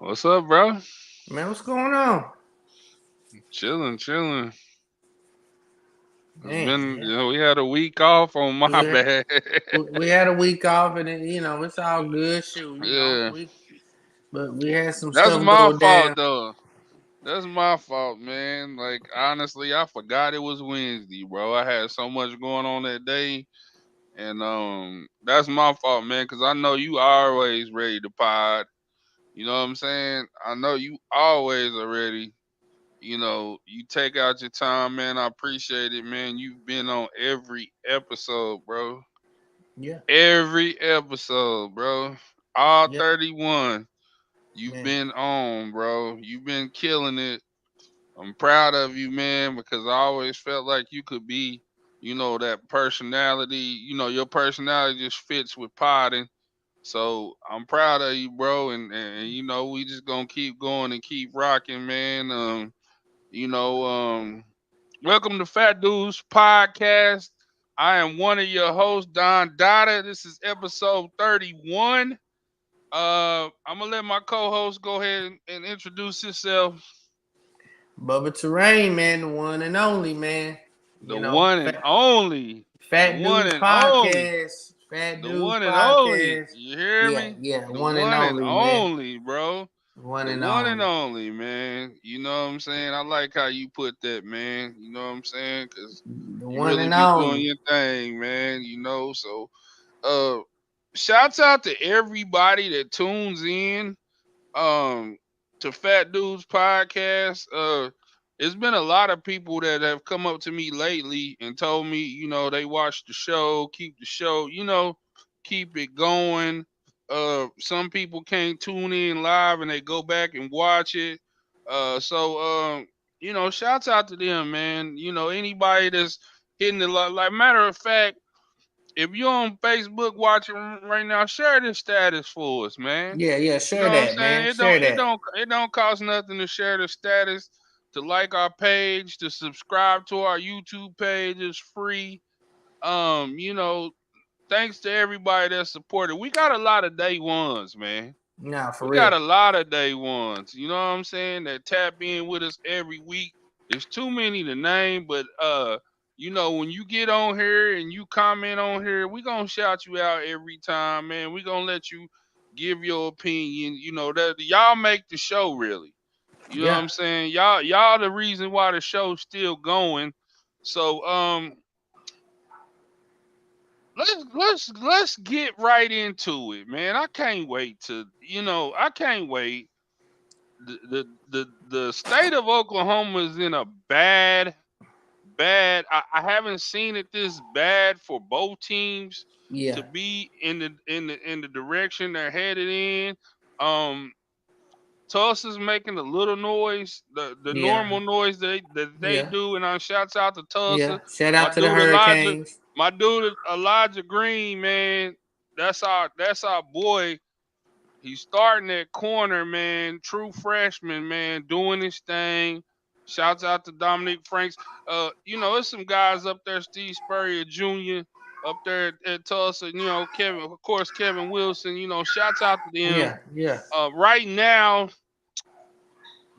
What's up, bro? Man, what's going on? Chilling. It's Man, been, we had a week off on my we had, bad. we had a week off, and it's all good. Shoot, Yeah, but we had some that's stuff my go fault down. though. That's my fault, man. Like honestly, I forgot it was Wednesday, bro. I had so much going on that day, and that's my fault, man. Cause I know you always ready to pod. You know what I'm saying? I know you always are ready. You take out your time, man. I appreciate it, man. You've been on every episode, bro. Yeah, Every episode, bro. All yeah, 31. You've man. been on, bro. You've been killing it. I'm proud of you, man, because I always felt like you could be, that personality. Your personality just fits with potting. So I'm proud of you, bro. And we just gonna keep going and keep rocking, man. You know, welcome to Fat Dudes Podcast. I am one of your hosts, Don Dada. This is episode 31. I'm gonna let my co-host go ahead and introduce himself. Bubba Terrain, man, the one and only, man. The one and only. The Fat one Dudes and only. Podcast. Fat The Dudes one and only. Podcast. You hear Yeah, me? yeah, The one and one and only, man. only, bro. One The and one and only. only, man. You know what I'm saying? I like how you put that, man. You know what I'm saying? Because The you one really and be doing only. your thing, man. So uh shouts out to everybody that tunes in um to Fat Dudes Podcast. It's been a lot of people that have come up to me lately and told me, they watch the show, keep the show, keep it going. Some people can't tune in live and they go back and watch it. So shouts out to them, man. Anybody that's hitting the like matter of fact, if you're on Facebook watching right now, share this status for us, man. Yeah, yeah, You know share what I'm that, saying? man. It Share don't it that. don't it don't cost nothing to share the status, to like our page, to subscribe to our YouTube page. It's free. Thanks to everybody that supported. We got a lot of day ones, man. Nah, for We got real. a lot of day ones. You know what I'm saying? That tap in with us every week. It's too many to name, but when you get on here and you comment on here, we gonna shout you out every time, man. We gonna let you give your opinion. That y'all make the show really. You know what Yeah. I'm saying? Y'all the reason why the show's still going. So let's get right into it, man. I can't wait I can't wait. The state of Oklahoma is in a bad. I haven't seen it this bad for both teams Yeah. to be in the direction they're headed in. Um, Tulsa's making a little noise, the Yeah. normal noise that they Yeah. do, and shouts out to Yeah. Tulsa. Shout My out to the dude Elijah, Hurricanes. my dude Elijah Green, man. That's our boy. He's starting at corner, man. True freshman, man, doing his thing. Shouts out to Dominic Franks. There's some guys up there, Steve Spurrier Jr. up there at Tulsa. Kevin, of course, Kevin Wilson. Shouts out to them. Yeah. Yeah. Right now,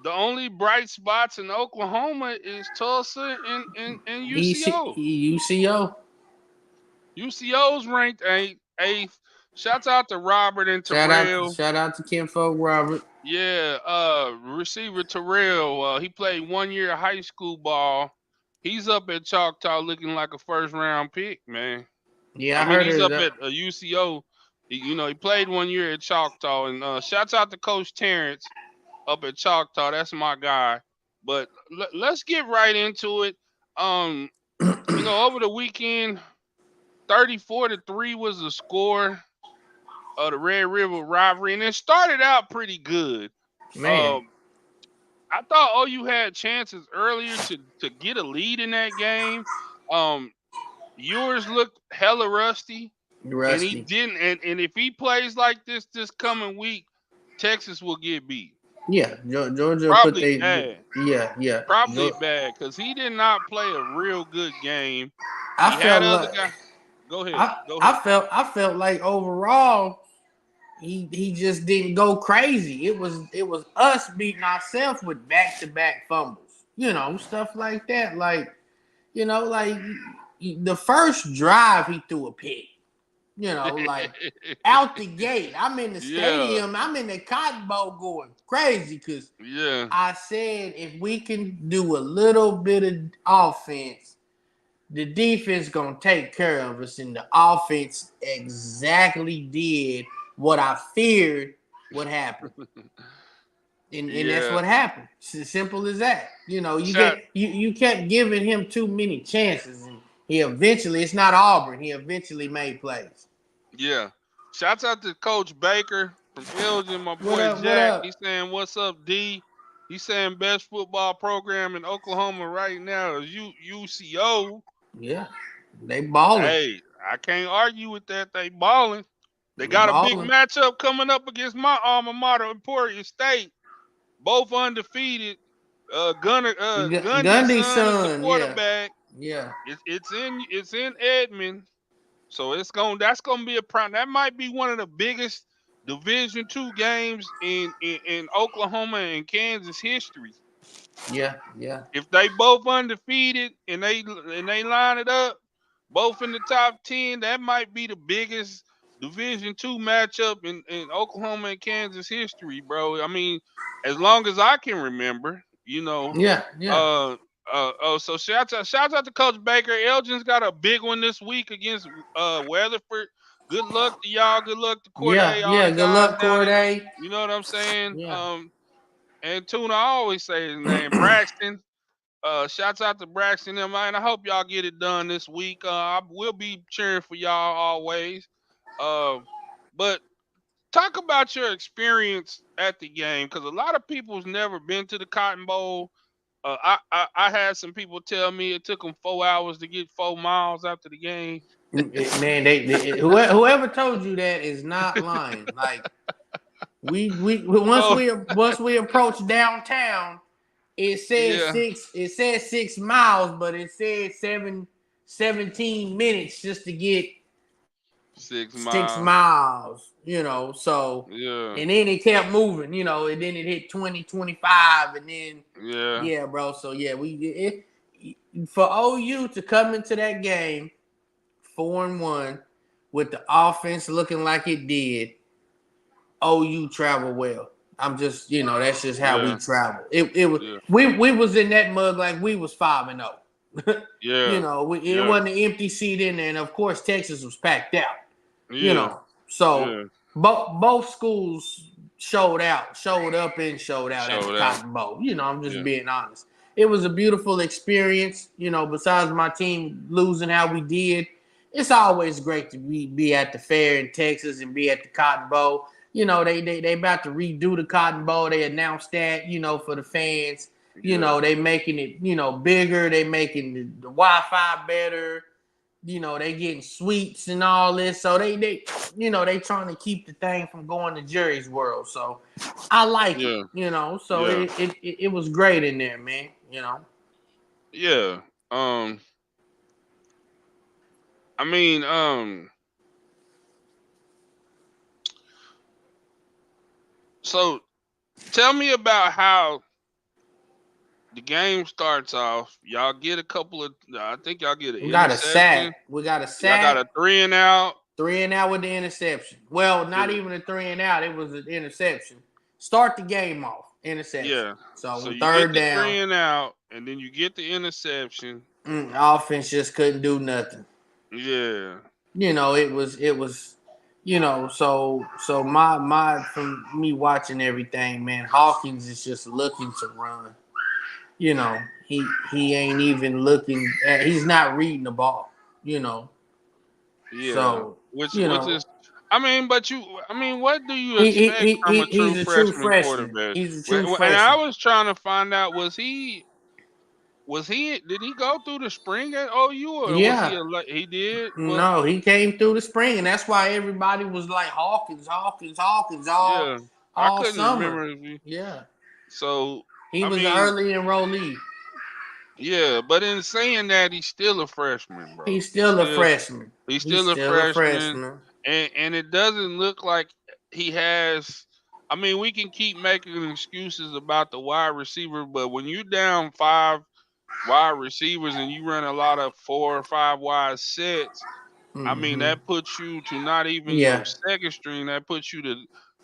the only bright spots in Oklahoma is Tulsa and UCO. UCO. UCO's ranked eighth. Shouts out to Robert and Terrell. Shout out to Kinfolk Robert. Yeah, receiver Terrell. He played 1 year of high school ball. He's up at Choctaw looking like a first round pick, man. Yeah, I I mean, heard he's of up that. at UCO. He played 1 year at Choctaw, and shouts out to Coach Terrence up at Choctaw. That's my guy. But let's get right into it. Um, over the weekend, 34-3 was the score of the Red River rivalry, and it started out pretty good. Man, Um, I thought OU had chances earlier to get a lead in that game. Um, Yours looked hella rusty, and he Rusty. didn't. And if he plays like this coming week, Texas will get beat. Yeah, Georgia put Probably they. bad. Yeah, yeah. Probably bad because he did not play a real good game. I He had felt other like guys. Go ahead. Go ahead. I felt like overall he just didn't go crazy. It was us beating ourselves with back to back fumbles. Stuff like that. Like the first drive he threw a pick. Like out the gate. I'm in the Yeah, stadium. I'm in the Cotton Bowl going crazy because yeah, I said if we can do a little bit of offense, the defense gonna take care of us, and the offense exactly did what I feared would happen, and that's yeah. what happened. It's as simple as that. Shot. You kept giving him too many chances, and he eventually. It's not Auburn. He eventually made plays. Yeah. Shouts out to Coach Baker from Elgin, my What boy up? What Jack. He's up? saying, "What's up, D?" He's saying best football program in Oklahoma right now is UCO. Yeah, they balling. Hey, I can't argue with that. They balling. They They got a big balling. matchup coming up against my alma mater, Emporia State. Both undefeated. Gundy's Gundy's son is the son. Yeah, quarterback. yeah, It's in Edmond. So that's gonna be a prime. That might be one of the biggest Division II games in Oklahoma and Kansas history. yeah, yeah, If they both undefeated and they line it up, both in the top 10, that might be the biggest Division II matchup in Oklahoma and Kansas history, bro. I mean, as long as I can remember, you know. yeah, yeah, So shouts out to Coach Baker. Elgin's got a big one this week against Weatherford. Good luck to y'all. Good luck to yeah, Corday, all yeah. the Good guys luck, down in. Corday. You know what I'm saying? Yeah. And Tuna, I always say his name, Braxton. Shouts out to Braxton and man. I hope y'all get it done this week. I will be cheering for y'all always. Uh, but talk about your experience at the game because a lot of people's never been to the Cotton Bowl. I had some people tell me it took them 4 hours to get 4 miles after the game. Man, whoever told you that is not lying. Like we once Oh, we approach downtown, yeah, it said 6 miles, but it said 17 minutes just to get 6 six miles. miles. So Yeah, and then it kept moving, and then it hit 20, 25, and then yeah, yeah, bro. So yeah, for OU to come into that game 4-1 with the offense looking like it did, OU travel well. I'm just, that's just how we yeah, travel. It was yeah, we was in that mug like we was 5-0. yeah, It yeah, wasn't an empty seat in there, and of course Texas was packed out. You yeah, know, so yeah. both schools showed up and showed out at the Showed out. Cotton Bowl. I'm just Yeah, being honest. It was a beautiful experience. Besides my team losing how we did, it's always great to be at the fair in Texas and be at the Cotton Bowl. They about to redo the Cotton Bowl. They announced that, for the fans. yeah, They making it, bigger. They making the Wi-Fi better. They getting suites and all this. So they trying to keep the thing from going to Jerry's World. So I like it. yeah, So yeah, it was great in there, man. yeah. I mean, so tell me about how the game starts off. Y'all get a couple of, I think y'all get an We got a sack. interception. We got a Y'all got sack. a 3 and out. 3-and-out with the interception. Well, not Good. even a 3-and-out. It was an interception. Start the game off. Interception. Yeah. So So on you get third the down, 3 and out, and then you get the interception. offense just couldn't do nothing. Yeah. It was so my from me watching everything, man, Hawkins is just looking to run. You know, he ain't even looking at, he's not reading the ball, you know. Yeah. So, Which you which know, is, I mean, what do you expect from a true he's a true freshman freshman. quarterback? He's a true And I freshman. was trying to find out, was he did he go through the spring at OU, or was he Yeah. a he did? Well, No, he came through the spring, and that's why everybody was like Hawkins, Hawkins, Hawkins yeah. I all couldn't summer. remember if he, Yeah. so He I was an mean, early enrollee. yeah, but in saying that, he's still a freshman, bro. He's still a freshman. He's He's still a still a freshman, freshman. and it doesn't look like. he has. I mean, we can keep making excuses about the wide receiver, but when you down five wide receivers and you run a lot of 4 or 5 wide sets, I mean Mm-hmm. that puts you to not even your Yeah. second string. That puts you to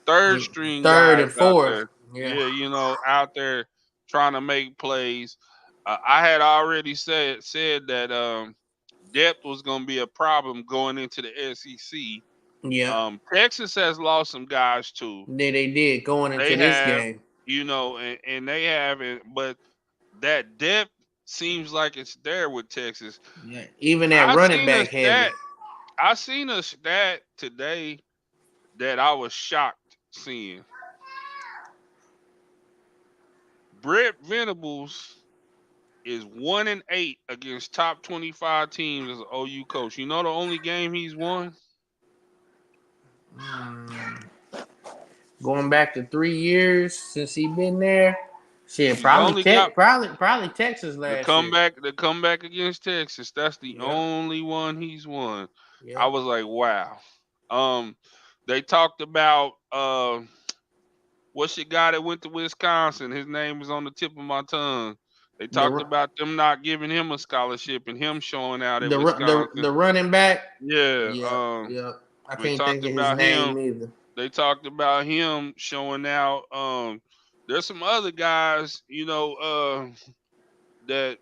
third Yeah. string Third guys and out fourth. there. Yeah. Yeah, out there trying to make plays. I had already said that depth was going to be a problem going into the SEC. Yeah. Texas has lost some guys too. They did going They into this have, game. and they have it, but that depth seems like it's there with Texas. Yeah. Even that I running seen a back heavy. stat. I seen a stat today that I was shocked seeing. Brett Venables is 1-8 against top 25 teams as an OU coach. You know the only game he's won? Mm. Going back to 3 years since he been there. Shit, He's only got probably Texas the last year. comeback the comeback against Texas. That's the Yep. only one he's won. I Yep. was like, wow. Um, they talked about what's your guy that went to Wisconsin? His name is on the tip of my tongue. They The talked about them not giving him a scholarship and him showing out at the Wisconsin. running back. Yeah, Yep. Yep. I they can't think talked of his about him. name either. They talked about him showing out. There's some other guys, that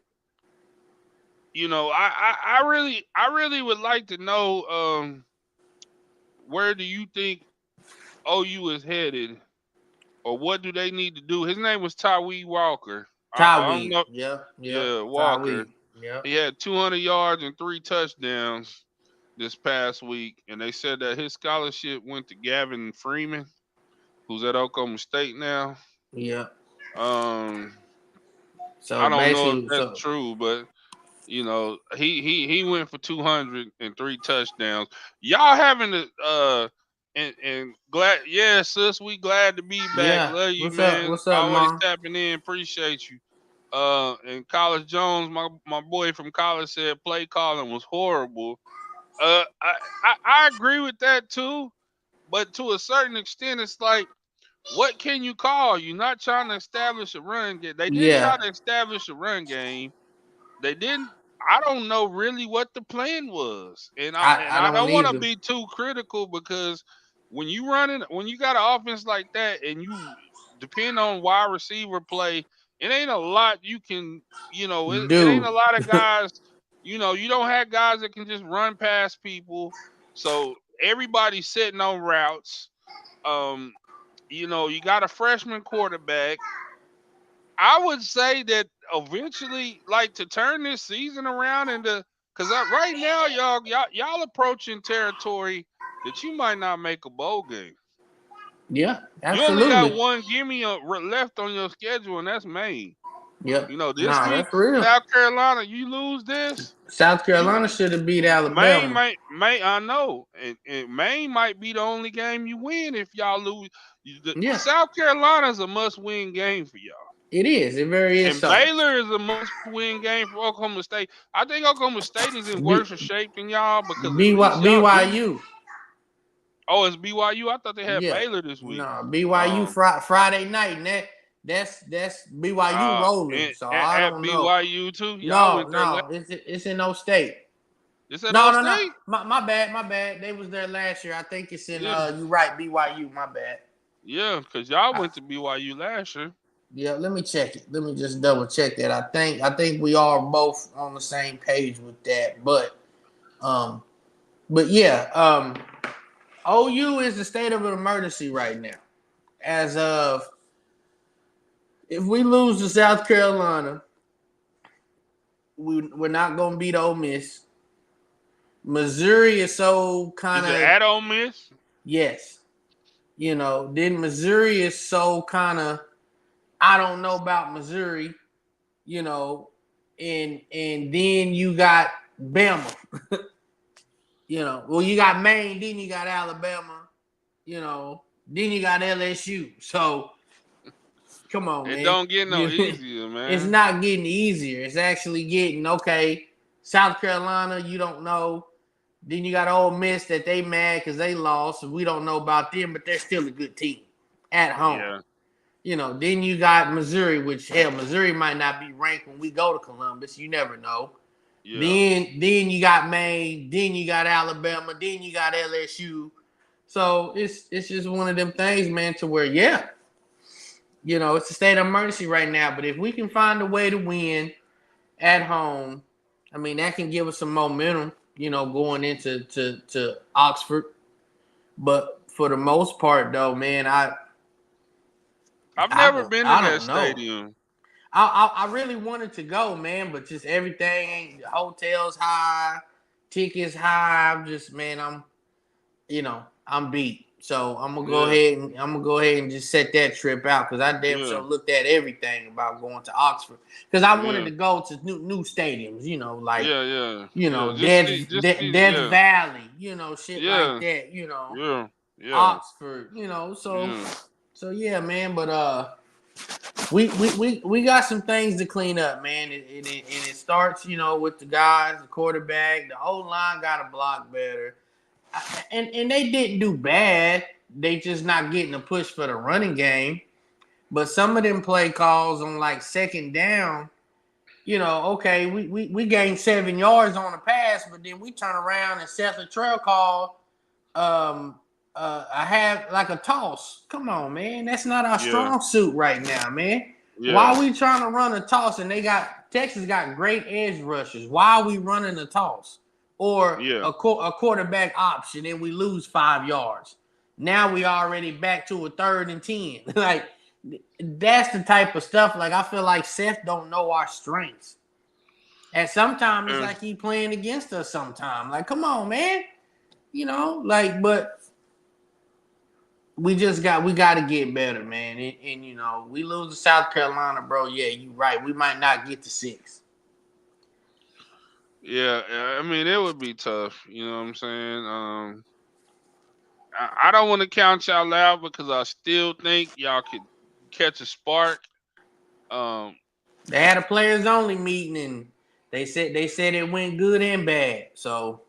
I really would like to know where do you think OU is headed, or what do they need to do? His name was Tyree Walker. I don't Tyweed. know. Yep. Yep. Yeah, Walker. Tyweed. Yep. He had 200 yards and 3 touchdowns this past week, and they said that his scholarship went to Gavin Freeman, who's at Oklahoma State now. Yep. Um, So I don't know if basically, that's true, but he went for 203 touchdowns. Y'all having to and glad, yeah, sis, we glad to be back. yeah. Love you, What's up? man. What's up, Always mom? tapping in. Appreciate you. And College Jones, my boy from college said play calling was horrible. I agree with that too, but to a certain extent, it's like, what can you call? You're not trying to establish a run game. They didn't try Yeah. to establish a run game. They didn't. I don't know really what the plan was, and I and I I don't don't want to either. be too critical, because when you got an offense like that and you depend on wide receiver play, it ain't a lot you can. It ain't Dude. a lot of guys. You don't have guys that can just run past people. So everybody's sitting on routes. Um, you got a freshman quarterback. I would say that eventually, like, to turn this season around into, because right now, y'all approaching territory that you might not make a bowl game. Yeah. You only got Absolutely. one gimme left on your schedule, and that's Maine. Yep. This Nah, week, that's real. South Carolina, you lose this, South you Carolina should have beat Maine Alabama. might I know, and Maine might be the only game you win if y'all lose. Yeah. South Carolina's a must-win game for y'all. It is. It very is And so. Baylor is a must-win game for Oklahoma State. I think Oklahoma State is in worse B, shape than y'all, because at least BY, y'all do. BYU. Oh, it's BYU. I thought they had Yeah. Baylor this week. No, BYU Friday night, and that's BYU rolling. And So I at don't know. BYU too. Y'all No, went there. no, it's in no state. It's at No, O no, no. State. My bad, my bad. They was there last year. I think it's in Yeah, you right, BYU, my bad. yeah, because y'all I, went to BYU last year. yeah, let me check it. Let me just double check that. I think we are both on the same page with that. Um but yeah, OU is the state of an emergency right now. As of, if we lose to South Carolina, we're not gonna beat Ole Miss. Missouri is so kind Is it of, at Ole Miss? yes. Then Missouri is so kind of, I don't know about Missouri, you know, and then you got Bama, well, you got Maine, then you got Alabama, then you got LSU. So come on, It man. don't get no easier, It's man. not getting easier. It's actually getting okay. South Carolina, you don't know. Then you got Ole Miss that they mad because they lost, and we don't know about them, but they're still a good team at home. Yeah, Then you got Missouri, which hell, Missouri might not be ranked when we go to Columbus. You never know. yeah. Then you got Maine, then you got Alabama, then you got LSU. So it's just one of them things, man, to where it's a state of emergency right now. But if we can find a way to win at home, I mean that can give us some momentum, going into to Oxford. But for the most part, though, man, I've I never don't been to I that don't know. stadium. I really wanted to go, man, but just everything ain't hotels high, tickets high. I'm just man, I'm beat. So Yeah, I'm gonna go ahead and just set that trip out because I damn yeah, sure looked at everything about going to Oxford because I wanted yeah, to go to new stadiums, like yeah, yeah, yeah. Just see, Death yeah, Valley, shit like yeah, that, yeah, yeah, Oxford, yeah. so yeah, man. But we got some things to clean up, man. And it starts, with the guys, the quarterback, the O line got to block better, and they didn't do bad. They just not getting a push for the running game. But some of them play calls on like second down, okay, we gained 7 yards on the pass, but then we turn around and set the trail call. Um, I have like a toss. Come on, man, that's not our Yeah, strong suit right now, man. Why yeah, are we trying to run a toss? And Texas got great edge rushers. Why are we running a toss or yeah. a quarterback option and we lose 5 yards? Now we already back to a 3rd and 10. Like that's the type of stuff. Like I feel like Seth don't know our strengths. And sometimes it's Uh, like he playing against us. Sometimes, like, come on, man. But we got to get better, man. And we lose to South Carolina, bro. Yeah, you right. We might not get to 6. yeah, I mean, it would be tough. You know what I'm saying? I don't want to count y'all out because I still think y'all could catch a spark. Um, They had a players only meeting, and they said it went good and bad. So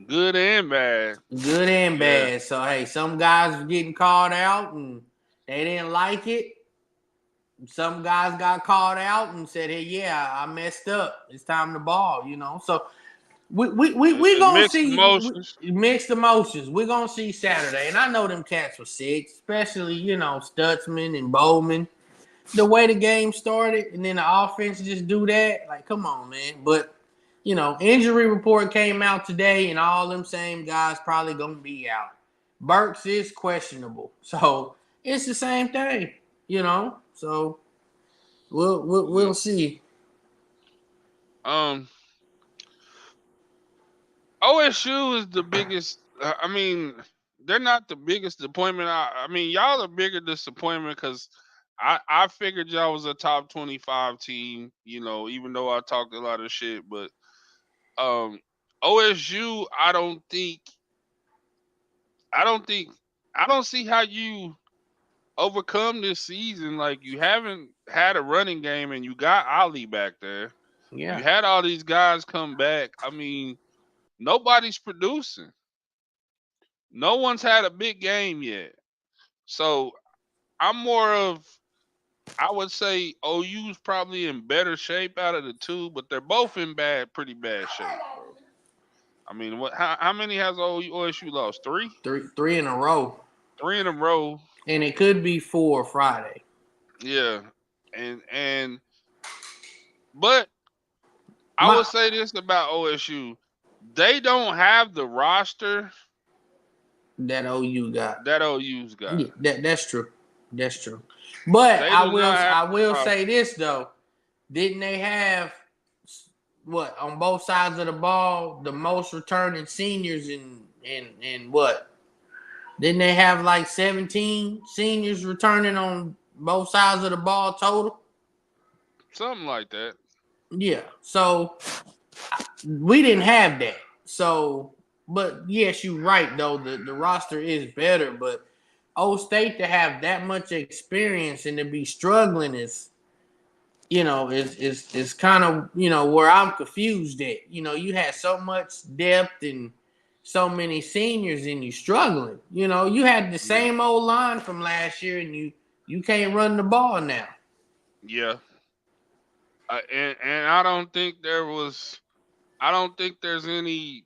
good and bad. good and Yeah, bad. So hey, some guys were getting called out and they didn't like it. Some guys got called out and said, "Hey, yeah, I messed up. It's time to ball." So we gonna mixed see emotions. mixed emotions. We're gonna see Saturday, and I know them cats were sick, especially Stutzman and Bowman. The way the game started, and then the offense just do that. Like, come on, man. But injury report came out today, and all them same guys probably gonna be out. Burks is questionable, so it's the same thing. So we'll Yeah. see. Um, OSU is the biggest. I mean, they're not the biggest disappointment. I mean, y'all are bigger disappointment because I figured y'all was a top 25 team. Even though I talked a lot of shit, but um, OSU, I don't think, I don't see how you overcome this season. Like you haven't had a running game, and you got Ali back there. You Yeah. had all these guys come back. I mean, nobody's producing. No one's had a big game yet. So I'm more of, I would say OU's probably in better shape out of the two, but they're both in pretty bad shape, bro. I mean, how many has OSU lost? Three? Three in a row, Three in a row. and it could be 4 Friday. Yeah. And but I My would say this about OSU. They don't have the roster that OU got. that OU's got. Yeah, that's true. That's true. But They I do will not have I the will roster. say this though. Didn't they have what on both sides of the ball the most returning seniors in what? Didn't they have like 17 seniors returning on both sides of the ball total? Something like that. Yeah. So we didn't have that. So, but yes, you're right though. The roster is better, but Old State to have that much experience and to be struggling is It's kind of where I'm confused at. You had so much depth and so many seniors and you struggling. You had the Yeah. same old line from last year and you can't run the ball now. Yeah. And I don't think I don't think there's any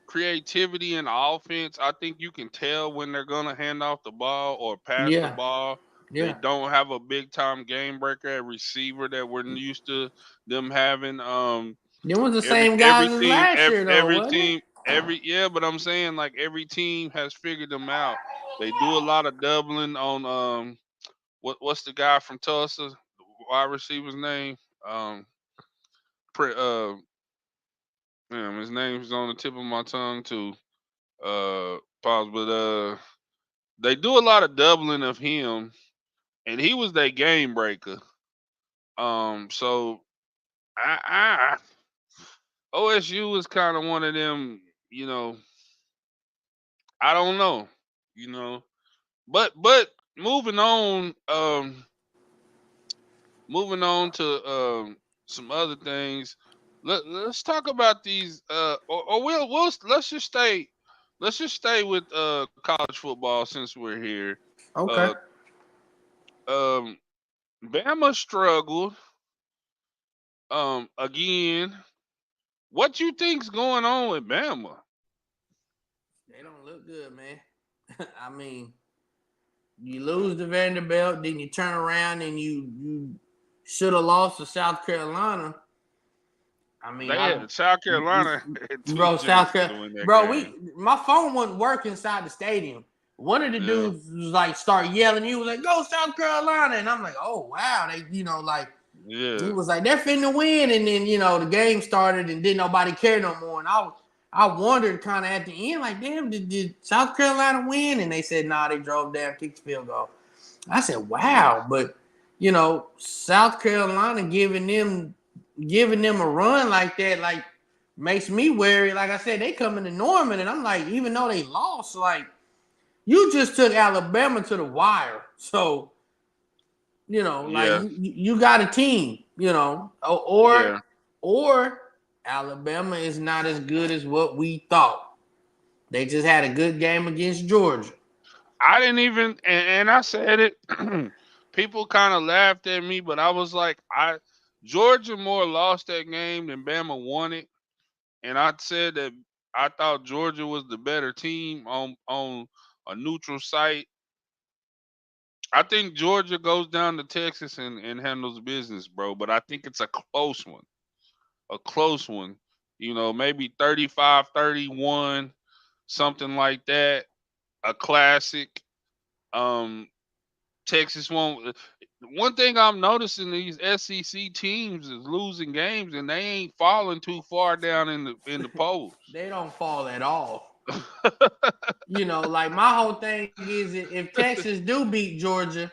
creativity in the offense. I think you can tell when they're gonna hand off the ball or pass the Yeah, ball. They yeah. don't have a big time game breaker at receiver that we're used to them having. It was the Every same every guys as team last every, year though, every wasn't it? team every yeah, but I'm saying like every team has figured them out. They do a lot of doubling on what's the guy from Tulsa, the wide receiver's name? Um, pre, Damn, his name's on the tip of my tongue too. Pause, but they do a lot of doubling of him, and he was their game breaker. So I OSU is kind of one of them. You know, I don't know. You know, but moving on. Moving on to some other things. Let's talk about these. Or we'll let's just stay with college football since we're here. Okay. Uh, um, Bama struggled again. What you think's going on with Bama? They don't look good, man. I mean, you lose to Vanderbilt, then you turn around and you should have lost to South Carolina. I mean, They had South Carolina had two bro, South chances to Carolina, win that bro. game. My phone wouldn't work inside the stadium. One of the Yeah, dudes was like, start yelling. He was like, "Go South Carolina!" And I'm like, "Oh wow!" They, like he yeah, was like, "They're finna win." And then the game started, and didn't nobody care no more. And I wondered kind of at the end, like, "Damn, did South Carolina win?" And they said, "Nah, they drove down, kicked the field goal." I said, yeah, "Wow!" But South Carolina giving them a run like that, like makes me wary. Like I said, they coming to Norman, and I'm like, even though they lost, like you just took Alabama to the wire, so like yeah, you got a team, yeah. or Alabama is not as good as what we thought. They just had a good game against Georgia. I didn't even, and I said it. People kind of laughed at me, but I was like, Georgia more lost that game than Bama won it, and I said that I thought Georgia was the better team on a neutral site. I think Georgia goes down to Texas and handles business, bro. But I think it's a close one. Maybe 35-31, something like that. A classic. Um, Texas won't. One thing I'm noticing these SEC teams is losing games and they ain't falling too far down in the polls. They don't fall at all. Like my whole thing is if Texas do beat Georgia,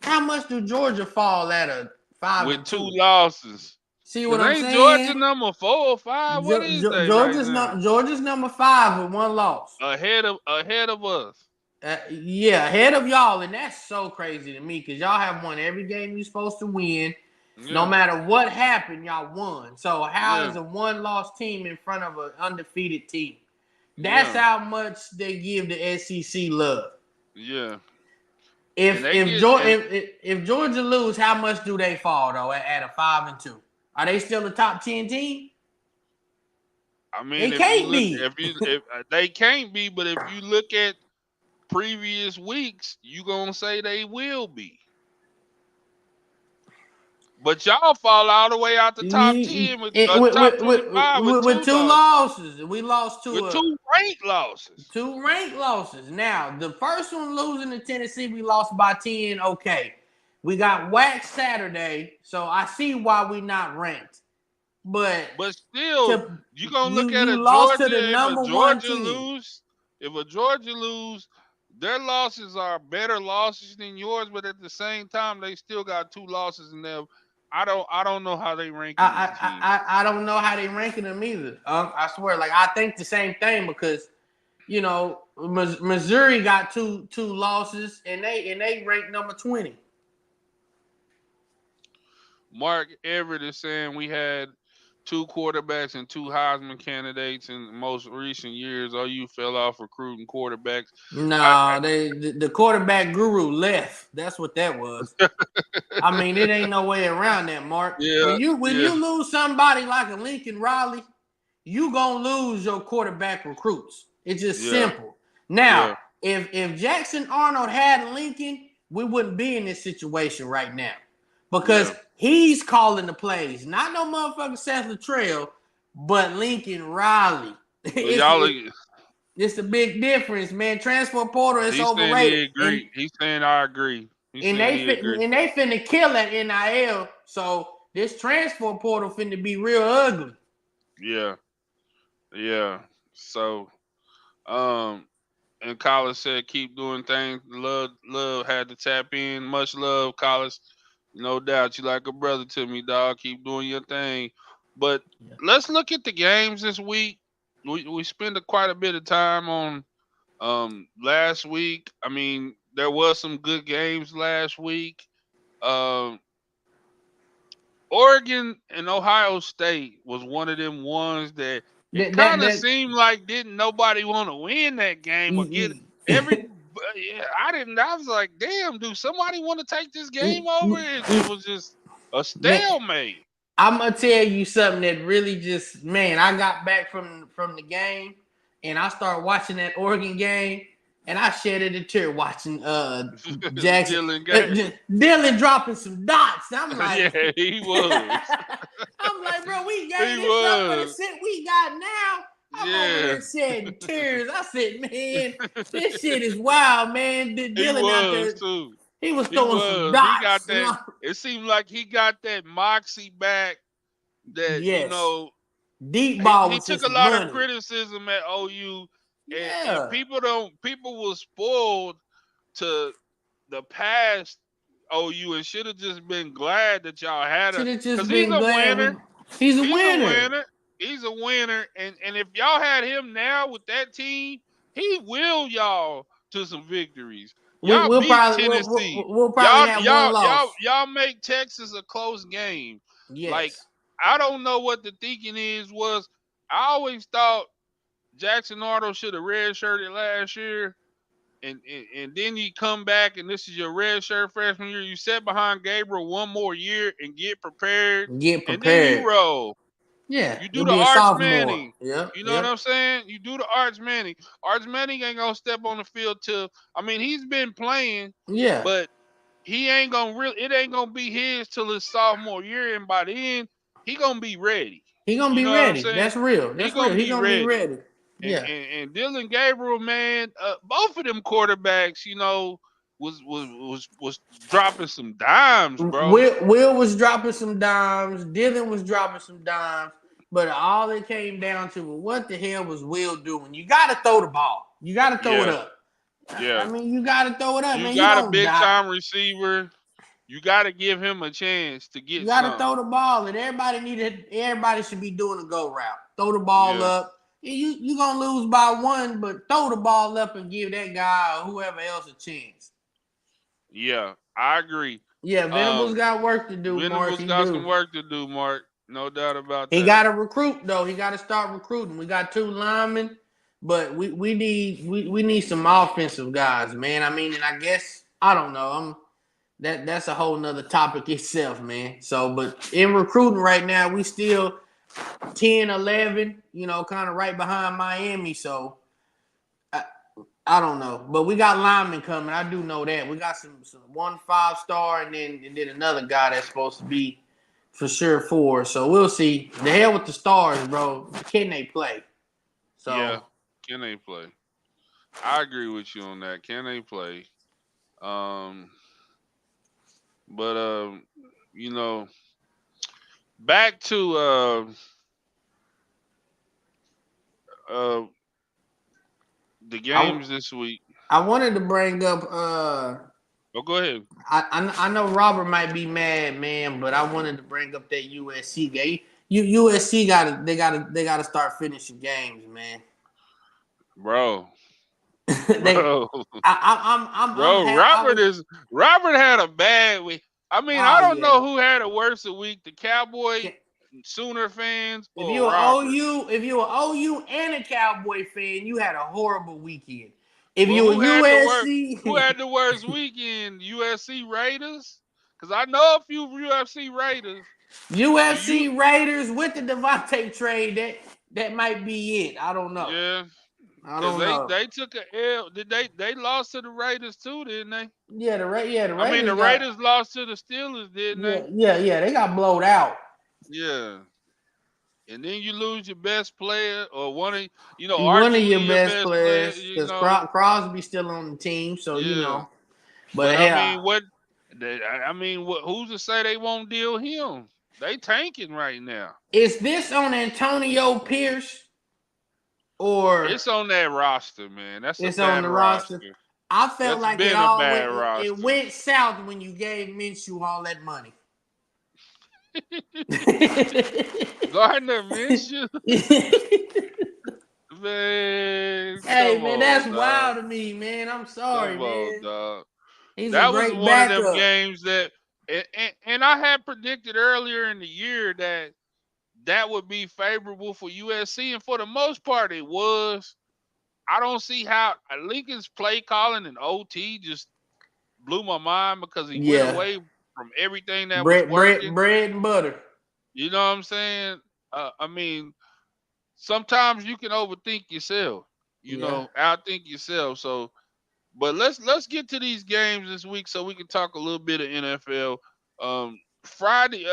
how much do Georgia fall at a five With and two two? losses. See what Cause I'm ain't Georgia saying? number 4 or 5? What is they right now? Georgia's number five with one loss. Ahead of us. Yeah, ahead of y'all, and that's so crazy to me because y'all have won every game you're supposed to win. No Yeah, matter what happened, y'all won. So how yeah, is a one-loss team in front of an undefeated team? That's yeah, how much they give the SEC love. yeah. And If they if get Georgia and if Georgia lose, how much do they fall though at a 5-2? Are they still a top 10 team? I They mean, can't be. if they can't be, but if you look at previous weeks, you gonna say they will be. But y'all fall all the way out the top You- 10 with it- top 25 with with two two losses, losses, we lost with to a two ranked losses. two ranked losses. Now, the first one losing to Tennessee, we lost by 10. Okay. We got waxed Saturday, so I see why we not ranked. But But still, to you gonna you look at you a lost to Georgia. the If a number one Georgia team. lose, if a Georgia lose, their losses are better losses than yours. But at the same time, they still got two losses in them. I don't know how they ranking these teams. I don't know how they ranking them either. I swear, like I think the same thing because Missouri got two losses and they ranked number 20. Mark Everett is saying we had two quarterbacks and two Heisman candidates in the most recent years. OU fell off recruiting quarterbacks. I No, the quarterback guru left. That's what that was. I mean, it ain't no way around that, Mark. yeah, When yeah, you lose somebody like a Lincoln Riley, you gonna lose your quarterback recruits. It's just yeah, simple. Now, yeah, if Jackson Arnold had Lincoln, we wouldn't be in this situation right now because yeah. he's calling the plays, not no motherfucking Seth Luttrell, but Lincoln Riley. But y'all, It's a big difference, man. Transfer portal is he's saying he overrated, agree. He's saying I agree. He's and saying he agree. they finna kill at NIL. So this transfer portal finna be real ugly. Yeah, yeah. So, um, and Collis said, keep doing things. Love had to tap in. Much love, Collis. No doubt, you like a brother to me, dog. Keep doing your thing. But Yeah. let's look at the games this week. We spent quite a bit of time on last week. I mean, there was some good games last week. Um, Oregon and Ohio State was one of them ones that it That that kind of that. seemed like didn't nobody want to win that game or get every. Yeah, I didn't. I was like, damn, do somebody want to take this game over? It was just a Man, stalemate. I'm gonna tell you something that really just, man. I got back from the game, and I started watching that Oregon game, and I shedded a tear watching Jackson Dylan game. Dylan dropping some dots. I'm like, Yeah, he was. I'm like, bro, we He gave this up for the was. shit we got now. I'm over Yeah. here shedding tears. I said, man, this shit is wild, man. He Dylan out was there, too. he was He throwing some was. He got dots. that. It seemed like he got that moxie back. That Yes. Deep ball he was took just a lot of money. criticism at OU, and Yeah. people were spoiled to the past OU and should have just been glad that y'all had Should a have because just he's been a glad winner. we. He's a He's a winner. winner. He's a winner. And if y'all had him now with that team, he will y'all to some victories. Y'all We'll beat probably Tennessee. we'll probably have one loss. Y'all make Texas a close game. Like Yes. I don't know what the thinking was. I always thought Jackson Arnold should have redshirted last year. And then you come back and this is your red shirt freshman year. You sit behind Gabriel one more year and get prepared, Get and then you prepared. roll. Yeah. You do You'll the be a Arch sophomore. Manning. Yep. You know what Yep. I'm saying? You do the Arch Manning. Arch Manning ain't gonna step on the field till I mean he's been playing, Yeah. but he ain't gonna really it ain't gonna be his till his sophomore year, and by then he gonna be ready. He gonna You be know what I'm ready. saying? That's real. He That's real. gonna He be gonna be ready. ready. And Yeah. and Dylan Gabriel, man, both of them quarterbacks, was dropping some dimes, bro. Will was dropping some dimes. Dylan was dropping some dimes. But all it came down to was what the hell was Will doing? You got to throw the ball. You got to throw it Yeah, up. I yeah. mean, you got to throw it up, You man. You got a don't big die. time receiver. You got to give him a chance to You get got to throw something. the ball, and everybody should be doing a go route. Throw the ball Yeah, up. You gonna lose by one, but throw the ball up and give that guy or whoever else a chance. yeah. I agree. Yeah, Venables Um, got work to do, Mark. Venables He got some do. work to do, Mark. No doubt about He that. got to recruit though. He got to start recruiting. We got two linemen, but we need some offensive guys, man. I mean, and I guess I don't know. That's a whole nother topic itself, man. So, but in recruiting right now, we still 10, 11, kind of right behind Miami. So I don't know, but we got linemen coming. I do know that we got some 1 5-star, and then another guy that's supposed to be for sure 4. So we'll see. The hell with the stars, bro. Can they play? Yeah. So Can they play? I agree with you on that. Can they play? Um, but you know, back to uh the I games this week. I wanted to bring up. Oh, go ahead. I know Robert might be mad, man, but I wanted to bring up that USC game. USC got to start finishing games, man. Bro. they Bro. I'm Bro, happy. I was Robert had a bad week. I mean, I Oh don't know yeah. who had a worse week, the Cowboy Sooner fans If or you a Roberts. OU, if you a OU and a Cowboy fan, you had a horrible weekend. If Well, you a who USC, had the worst weekend? USC Raiders? Because I know a few UFC Raiders. Do you? USC Raiders with the Devontae trade, that might be it. I don't know. Yeah, I because don't know. they took a L. Did they lost to the Raiders too? Didn't they? The I mean, Raiders the got Raiders lost to the Steelers, didn't they? they got blowed out. Yeah. And then you lose your best player or One of your arguably your best best player. players, because Crosby's still on the team, so Yeah. But But I hell, mean, who's to say they won't deal him? They tanking right now. is this on Antonio Pierce or It's on that roster, man. That's a it's on bad the roster? roster. I felt That's like it been a all bad it roster. went south when you gave Minshew all that money. Gardner Minshew, man, Hey come man, on, that's dog. wild to me, man. I'm sorry, Come on, man. dog. He's a That was great one of them backup. games that, and I had predicted earlier in the year that would be favorable for USC, and for the most part, it was. I don't see how Lincoln's play calling and OT just blew my mind because he went Yeah, away from everything that was working. bread and butter. You know what I'm saying? I mean, sometimes you can overthink yourself. Yeah. Outthink yourself. So, but let's get to these games this week so we can talk a little bit of NFL. Friday,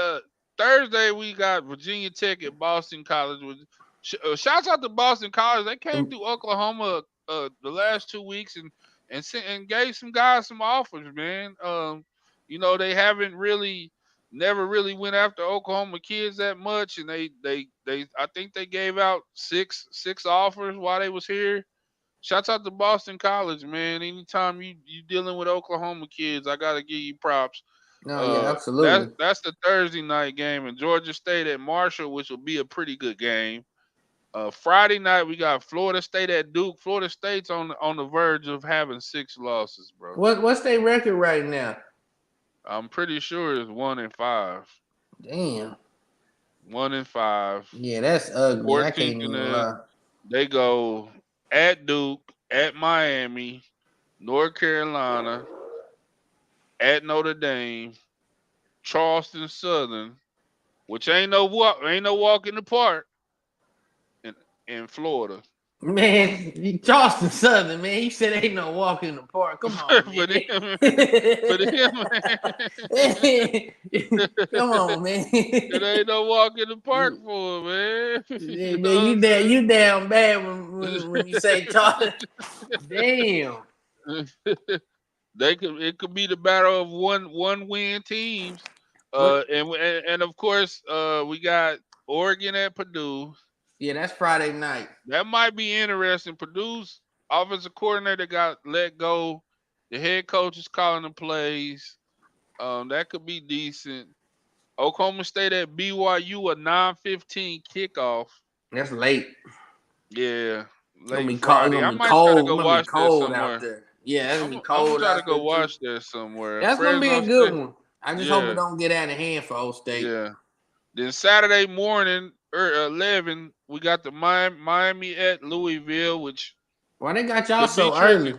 Thursday we got Virginia Tech at Boston College. Shouts out to Boston College. They came through Oklahoma the last 2 weeks and gave some guys some offers, man. They haven't really never really went after Oklahoma kids that much, and they I think they gave out six offers while they was here. Shouts out to Boston College, man. Anytime you dealing with Oklahoma kids, I gotta give you props. No, yeah, That's absolutely. that's the Thursday night game, and Georgia State at Marshall, which will be a pretty good game. Friday night we got Florida State at Duke. Florida State's on the verge of having 6 losses, bro. What's their record right now? I'm pretty sure it's 1-5. Damn. 1-5. Yeah, that's ugly. I can't 14th in even the lie. they go at Duke, at Miami, North Carolina, at Notre Dame, Charleston Southern, which ain't no walk in the park, in in Florida. Man, Charleston Southern, man. You said ain't no walk in the park. Come on, for man. them, for them, Come on, man. it ain't no walk in the park for 'em, man. Yeah, You know man, what I'm saying? you down bad when you say Charleston. Damn. It could be the battle of one win teams. What? And of course we got Oregon at Purdue. Yeah, that's Friday night. That might be interesting. Purdue's offensive coordinator got let go. The head coach is calling the plays. That could be decent. Oklahoma State at BYU, a 9:15 kickoff. That's late. Yeah, It's gonna late be cold. It's Friday. I gonna be might try to cold. It's go gonna be watch that cold out somewhere. there. Yeah, it's I'm gonna be I'm gonna cold try to out go there too. watch that somewhere. That's gonna be a Fresno good State. one. I just hope it Yeah, don't get out of hand for Old State. yeah. Then Saturday morning, 11, we got the Miami at Louisville, which Why they got y'all could be so tricky. early?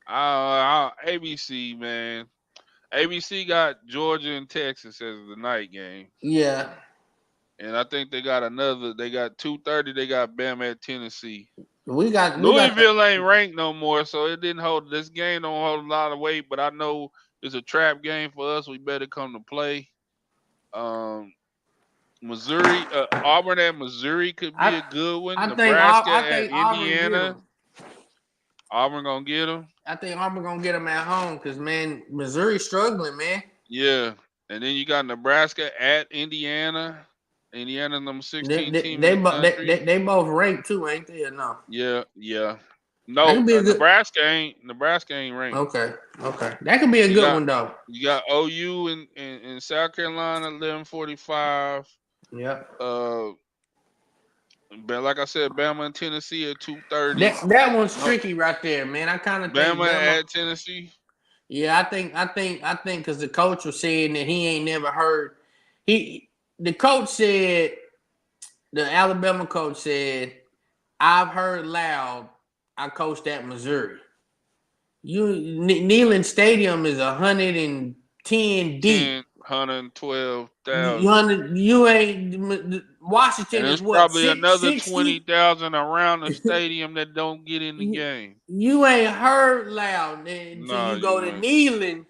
ABC, man. ABC got Georgia and Texas as the night game. Yeah, And I think they got another. They got 2:30. They got Bama at Tennessee. we got the Louisville ain't ranked no more, so it didn't hold. This game don't hold a lot of weight. But I know it's a trap game for us. We better come to play. Um, Missouri, Auburn at Missouri could be I a good one. I Nebraska at think Auburn get Indiana. them. Auburn gonna get them. I think Auburn gonna get them at home because man, Missouri struggling, man. Yeah, and then you got Nebraska at Indiana. Indiana number They 16 they team in they, the bo- country. they both ranked too, ain't they? Or no, Yeah, yeah. that No, could be a good. Nebraska ain't ranked. Okay, okay, that could be a You good got one though. you got OU in South Carolina 11:45. Yep. Uh, but like I said, Bama and Tennessee at 2:30. That one's No, tricky right there, man. I kind of think Bama Bama. at Tennessee. Yeah, I think because the coach was saying that he ain't never heard. The coach said, the Alabama coach said, I've heard loud. I coached at Missouri. Neyland Stadium is 110 deep. 112,000. You ain't Washington And is there's what probably six another sixty. 20,000 around the stadium that don't get in the you, game. you ain't heard loud until Nah, you go you to ain't. Neyland.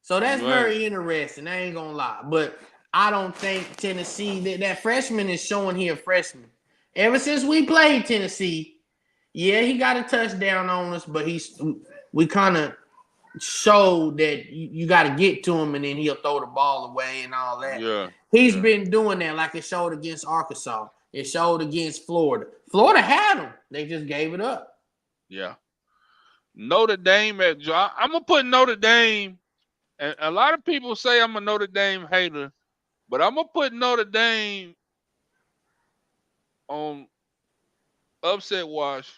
So that's You ain't. very interesting. I ain't gonna lie, but I don't think Tennessee that freshman is showing here freshman. Ever since we played Tennessee, yeah, he got a touchdown on us, but we kind of showed that you got to get to him and then he'll throw the ball away and all that. Yeah, He's yeah, been doing that like it showed against Arkansas. It showed against Florida. Florida had him. They just gave it up. yeah. Notre Dame I'm gonna put Notre Dame, and a lot of people say I'm a Notre Dame hater, but I'm gonna put Notre Dame on upset watch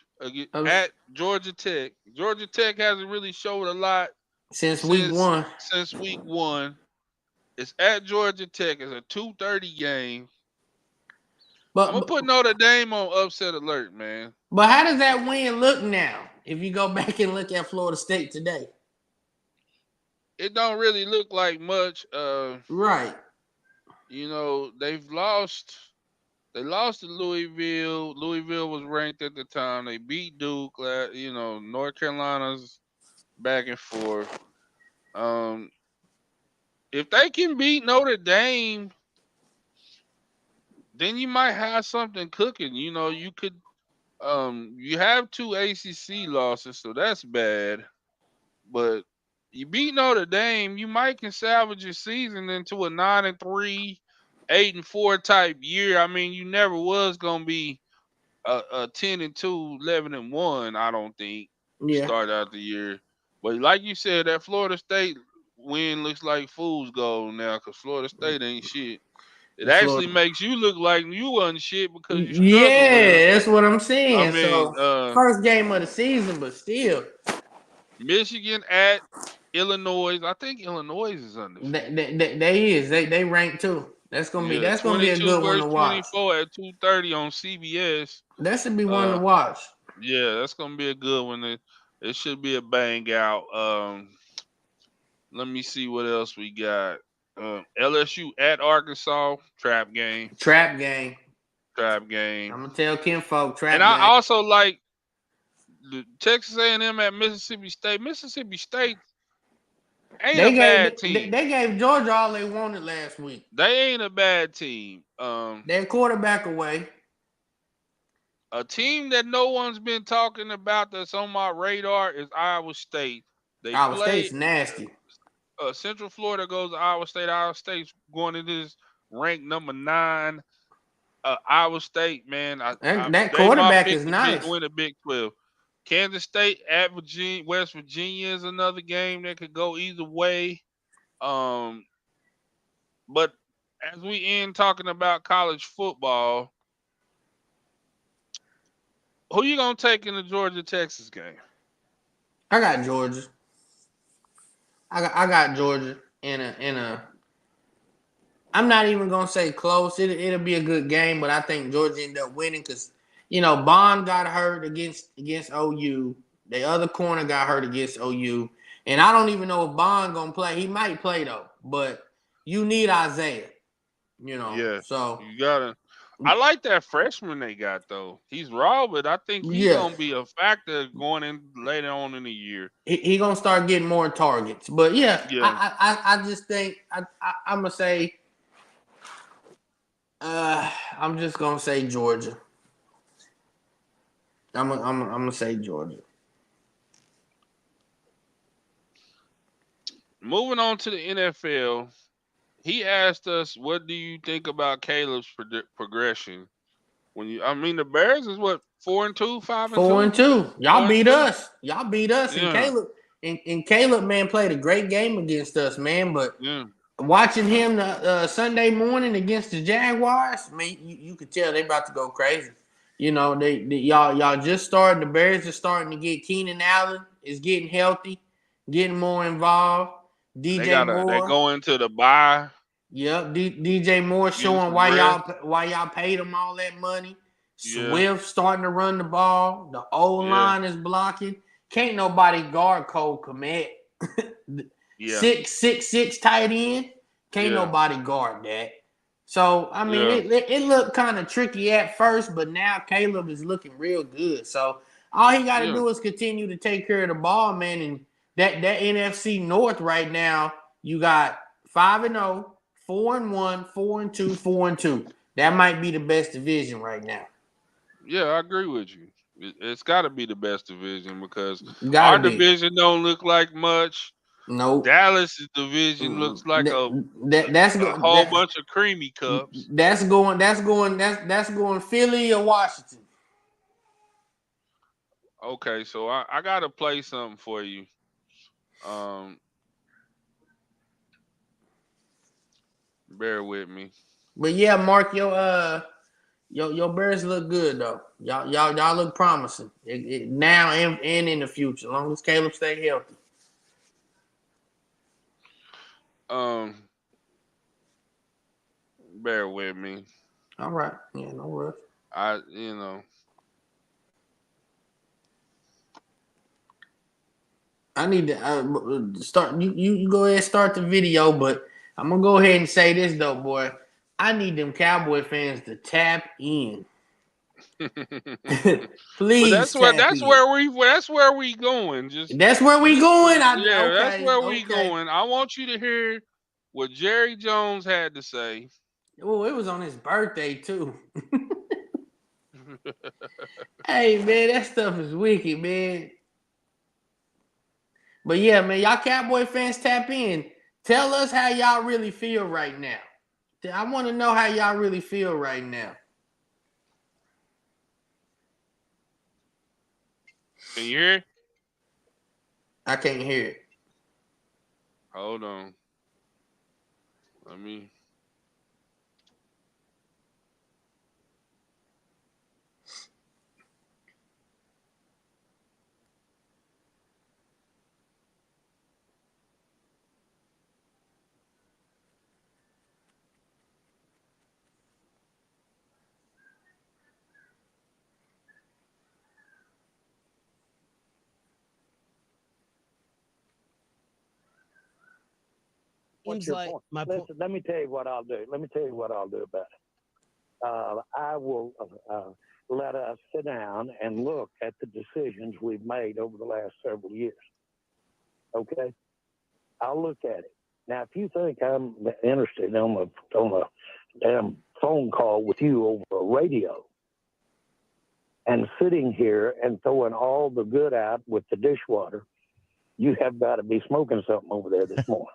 Um, at Georgia Tech. Georgia Tech hasn't really showed a lot since week since one. week one. It's at Georgia Tech. It's a 2:30 game. I'm But, gonna but put Notre Dame on upset alert, man. but how does that win look now? If you go back and look at Florida State today, It don't really look like much. right? They've lost. They lost to Louisville. Louisville was ranked at the time. They beat Duke. North Carolina's back and forth. Um, if they can beat Notre Dame, then you might have something cooking. You could. You have two ACC losses, so that's bad. But you beat Notre Dame, you might can salvage your season into a 9-3, 8-4 type year. I mean, you never was gonna be a 10-2, 11-1. I don't think to Yeah. start out the year. But like you said, that Florida State win looks like fool's gold now because Florida State ain't shit. It The actually Florida. makes you look like you wasn't shit because you struggled with them. Yeah, that's what I'm I saying. mean, So first game of the season, but still, Michigan at Illinois. I think Illinois is undefeated. they rank too. Yeah, That's gonna be a 22 good one to versus watch. 24 at 2:30 on CBS. That should be one to Uh, watch. yeah, that's gonna be a good one. It should be a bang out. Let me see what else we got. LSU at Arkansas, trap game, Trap game. trap game. I'm gonna tell Kim folk And trap I game. also like the Texas A&M at Mississippi State. Mississippi State ain't a They bad gave team. they gave Georgia all they wanted last week. They ain't a bad team. Their quarterback away. A team that no one's been talking about that's on my radar is Iowa State. They Iowa play State's nasty. Central Florida goes to Iowa State. Iowa State's going to this ranked number 9. Iowa State, man, That they my quarterback pick is to big nice. win the Big 12. Kansas State at Virginia, West Virginia is another game that could go either way. Um, but as we end talking about college football, who you gonna take in the Georgia Texas game? I got Georgia. I got Georgia in a. I'm not even gonna say close. It'll be a good game, but I think Georgia ended up winning because Bond got hurt against OU. The other corner got hurt against OU, and I don't even know if Bond gonna play. He might play though, but you need Isaiah. Yeah, So you gotta. I like that freshman they got though. He's raw, but I think he's yeah, gonna be a factor going in later on in the year. he gonna start getting more targets. But yeah, Yeah, I just think I'm gonna say I'm just gonna say Georgia. I'm gonna say Georgia. moving on to the NFL. He asked us, "What do you think about Caleb's progression?" I mean, the Bears is what 4-2, five and Four two, and two. Y'all four and beat two. us. Y'all beat us. And Yeah, Caleb, man, played a great game against us, man. But yeah, watching him Sunday morning against the Jaguars, man, you could tell they about to go crazy. Y'all just starting. The Bears are starting to get Keenan Allen is getting healthy. getting more involved. DJ They Moore, go into the buy. yep. DJ Moore Getting showing some rest. why y'all paid him all that money. Yeah, Swift starting to run the ball. The O yeah, line is blocking. Can't nobody guard Cole Kmet. yeah, Six tight end. Can't yeah, nobody guard that. So I mean, yeah, it looked kind of tricky at first, but now Caleb is looking real good. So all he got to yeah. do is continue to take care of the ball, man. And that NFC North right now, you got 5-0, 4-1, 4-2, 4-2. That might be the best division right now. Yeah, I agree with you. It's got to be the best division because Got our to be. division don't look like much. Nope. Dallas' division looks like That's a whole bunch of creamy cups. that's going Philly or Washington. Okay, so I gotta play something for you. Um, bear with me. But yeah, Mark, your Bears look good though. Y'all look promising now and in the future, as long as Caleb stay healthy. Um, bear with me. All right, yeah, no rush. I you know I need to start. You go ahead and start the video, but I'm gonna go ahead and say this though, boy. I need them Cowboy fans to tap in. But Please tap in. that's where we going. That's where we Just going. yeah, that's Okay, where we okay. going. I want you to hear what Jerry Jones had to say. Oh, it was on his birthday too. Hey man, that stuff is wicked, man. But yeah, man, y'all Cowboy fans tap in. Tell us how y'all really feel right now. I want to know how y'all really feel right now. Can you hear? I can't hear it. Hold on. Let me. What's your point? Listen, let me tell you what I'll do. Let me tell you what I'll do about it. I will let us sit down and look at the decisions we've made over the last several years. Okay? I'll look at it. Now, if you think I'm interested on a damn phone call with you over a radio and sitting here and throwing all the good out with the dishwater, you have got to be smoking something over there this morning.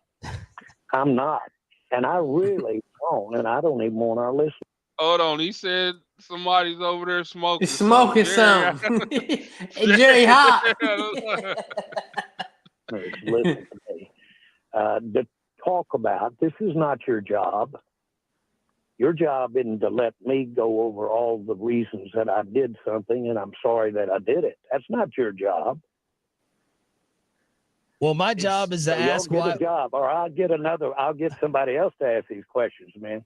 I'm not. And I really don't. And I don't even want our listeners. Hold on. He said somebody's over there smoking something. Smoking Jerry, something. Hey, Jerry Hot. Listen to me. To talk about, this is not your job. Your job isn't to let me go over all the reasons that I did something and I'm sorry that I did it. That's not your job. Well, my job is to ask get why. A job, or I'll get somebody else to ask these questions, man.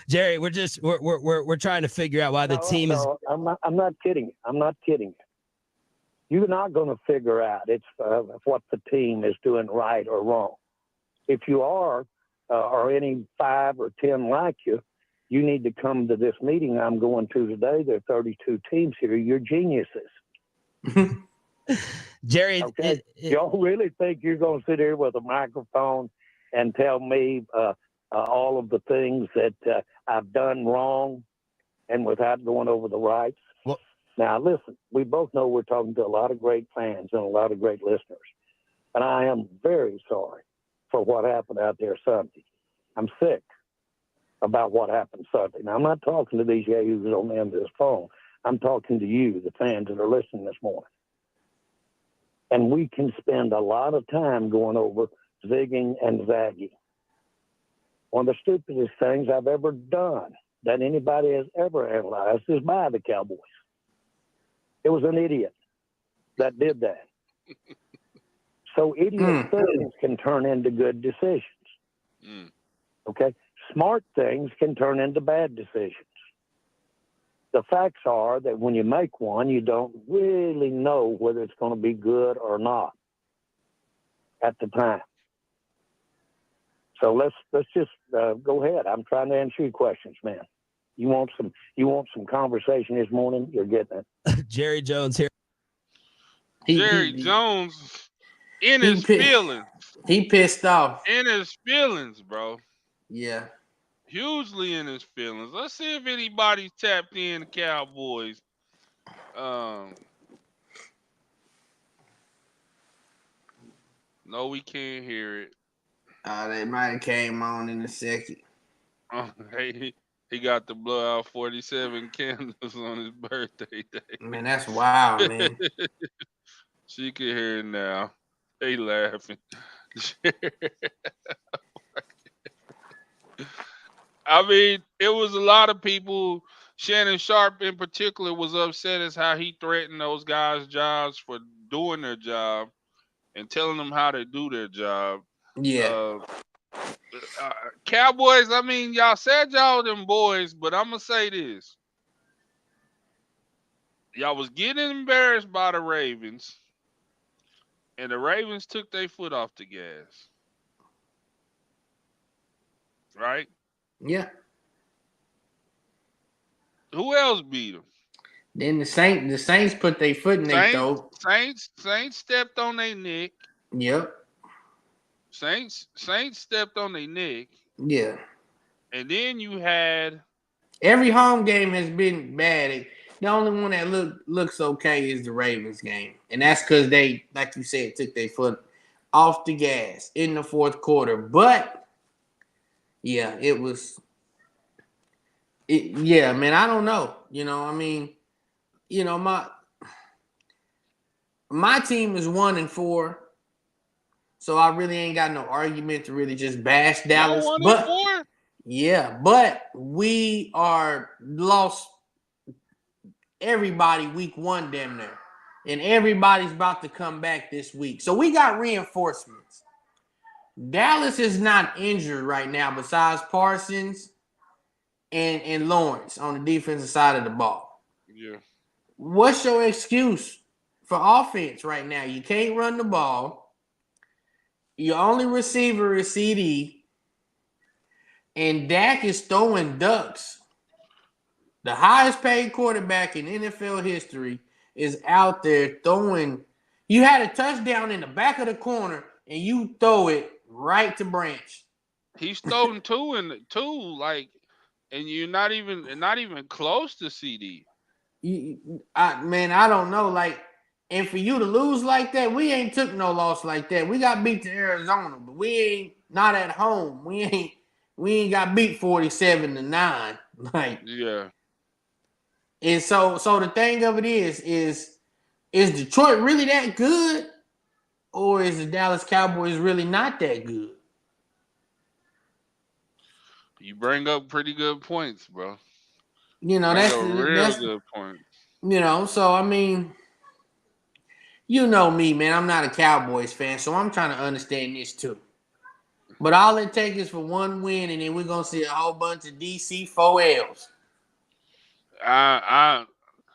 Jerry, we're trying to figure out why the team is. I'm not kidding. I'm not kidding. You're not going to figure out what the team is doing right or wrong. If you are, or any 5 or 10 like you, you need to come to this meeting I'm going to today. There are 32 teams here. You're geniuses. Jerry, okay. Y'all really think you're going to sit here with a microphone and tell me all of the things that I've done wrong and without going over the rights? Well, now, listen, we both know we're talking to a lot of great fans and a lot of great listeners. And I am very sorry for what happened out there Sunday. I'm sick about what happened Sunday. Now, I'm not talking to these yahoos on the end of this phone. I'm talking to you, the fans that are listening this morning. And we can spend a lot of time going over zigging and zagging. One of the stupidest things I've ever done that anybody has ever analyzed is by the Cowboys. It was an idiot that did that. So idiot things can turn into good decisions. Okay? Smart things can turn into bad decisions. The facts are that when you make one, you don't really know whether it's going to be good or not at the time. So let's just go ahead. I'm trying to answer your questions, man. You want some conversation this morning? You're getting it. Jerry Jones here. Jerry Jones in his feelings. He pissed off. In his feelings, bro. Yeah. Hugely in his feelings. Let's see if anybody's tapped in the Cowboys. No, we can't hear it. They might have came on in a second. He got to blow out 47 candles on his birthday day. Man, that's wild, man. She can hear it now. They laughing. I mean, it was a lot of people. Shannon Sharp in particular was upset as how he threatened those guys' jobs for doing their job and telling them how to do their job. Yeah. Cowboys, I mean, y'all said y'all them boys, but I'm going to say this. Y'all was getting embarrassed by the Ravens, and the Ravens took their foot off the gas. Right? Yeah. Who else beat them? Then the Saints put their foot in their throat. Saints stepped on their neck. Yep. Saints stepped on their neck. Yeah. And then you had every home game has been bad. The only one that looks okay is the Ravens game. And that's because they, like you said, took their foot off the gas in the fourth quarter. But yeah, yeah, man, I don't know. You know, I mean, you know, my team is 1-4. So I really ain't got no argument to really just bash Dallas. But yeah, but we are lost everybody week 1 damn near. And everybody's about to come back this week. So we got reinforcements. Dallas is not injured right now besides Parsons and Lawrence on the defensive side of the ball. Yeah. What's your excuse for offense right now? You can't run the ball. Your only receiver is CD. And Dak is throwing ducks. The highest paid quarterback in NFL history is out there throwing. You had a touchdown in the back of the corner, and you throw it right to Branch. He's throwing two, like, and you're not even close to CD. I don't know. Like, and for you to lose like that, we ain't took no loss like that. We got beat to Arizona, but we ain't not at home. We ain't got beat 47-9. Like, yeah. And so the thing of it is Detroit really that good, or is the Dallas Cowboys really not that good? You bring up pretty good points, bro. You know, that's good point. You know, so I mean, you know me, man. I'm not a Cowboys fan, so I'm trying to understand this too. But all it takes is for one win, and then we're gonna see a whole bunch of DC 4Ls.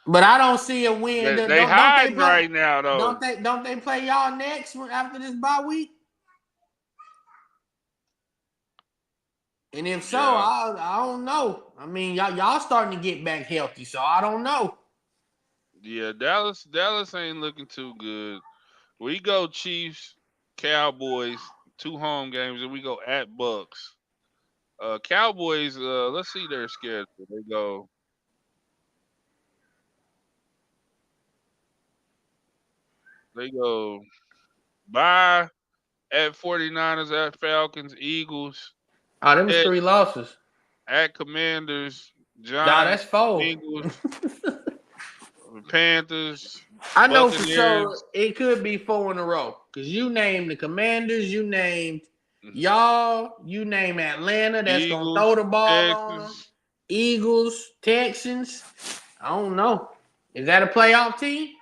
But I don't see a win. They hiding right now, though. Don't they play y'all next after this bye week? And if so, yeah. I don't know. I mean, y'all starting to get back healthy, so I don't know. Yeah, Dallas ain't looking too good. We go Chiefs, Cowboys, 2 home games, and we go at Bucks. Cowboys, let's see their schedule. They go bye at 49ers, at Falcons, Eagles. Oh, them was 3 losses. At Commanders, Giants, that's 4. Eagles, Panthers. I know for sure it could be 4 in a row because you named the Commanders, you named y'all, you name Atlanta that's gonna throw the ball on them. Eagles, Texans. I don't know. Is that a playoff team?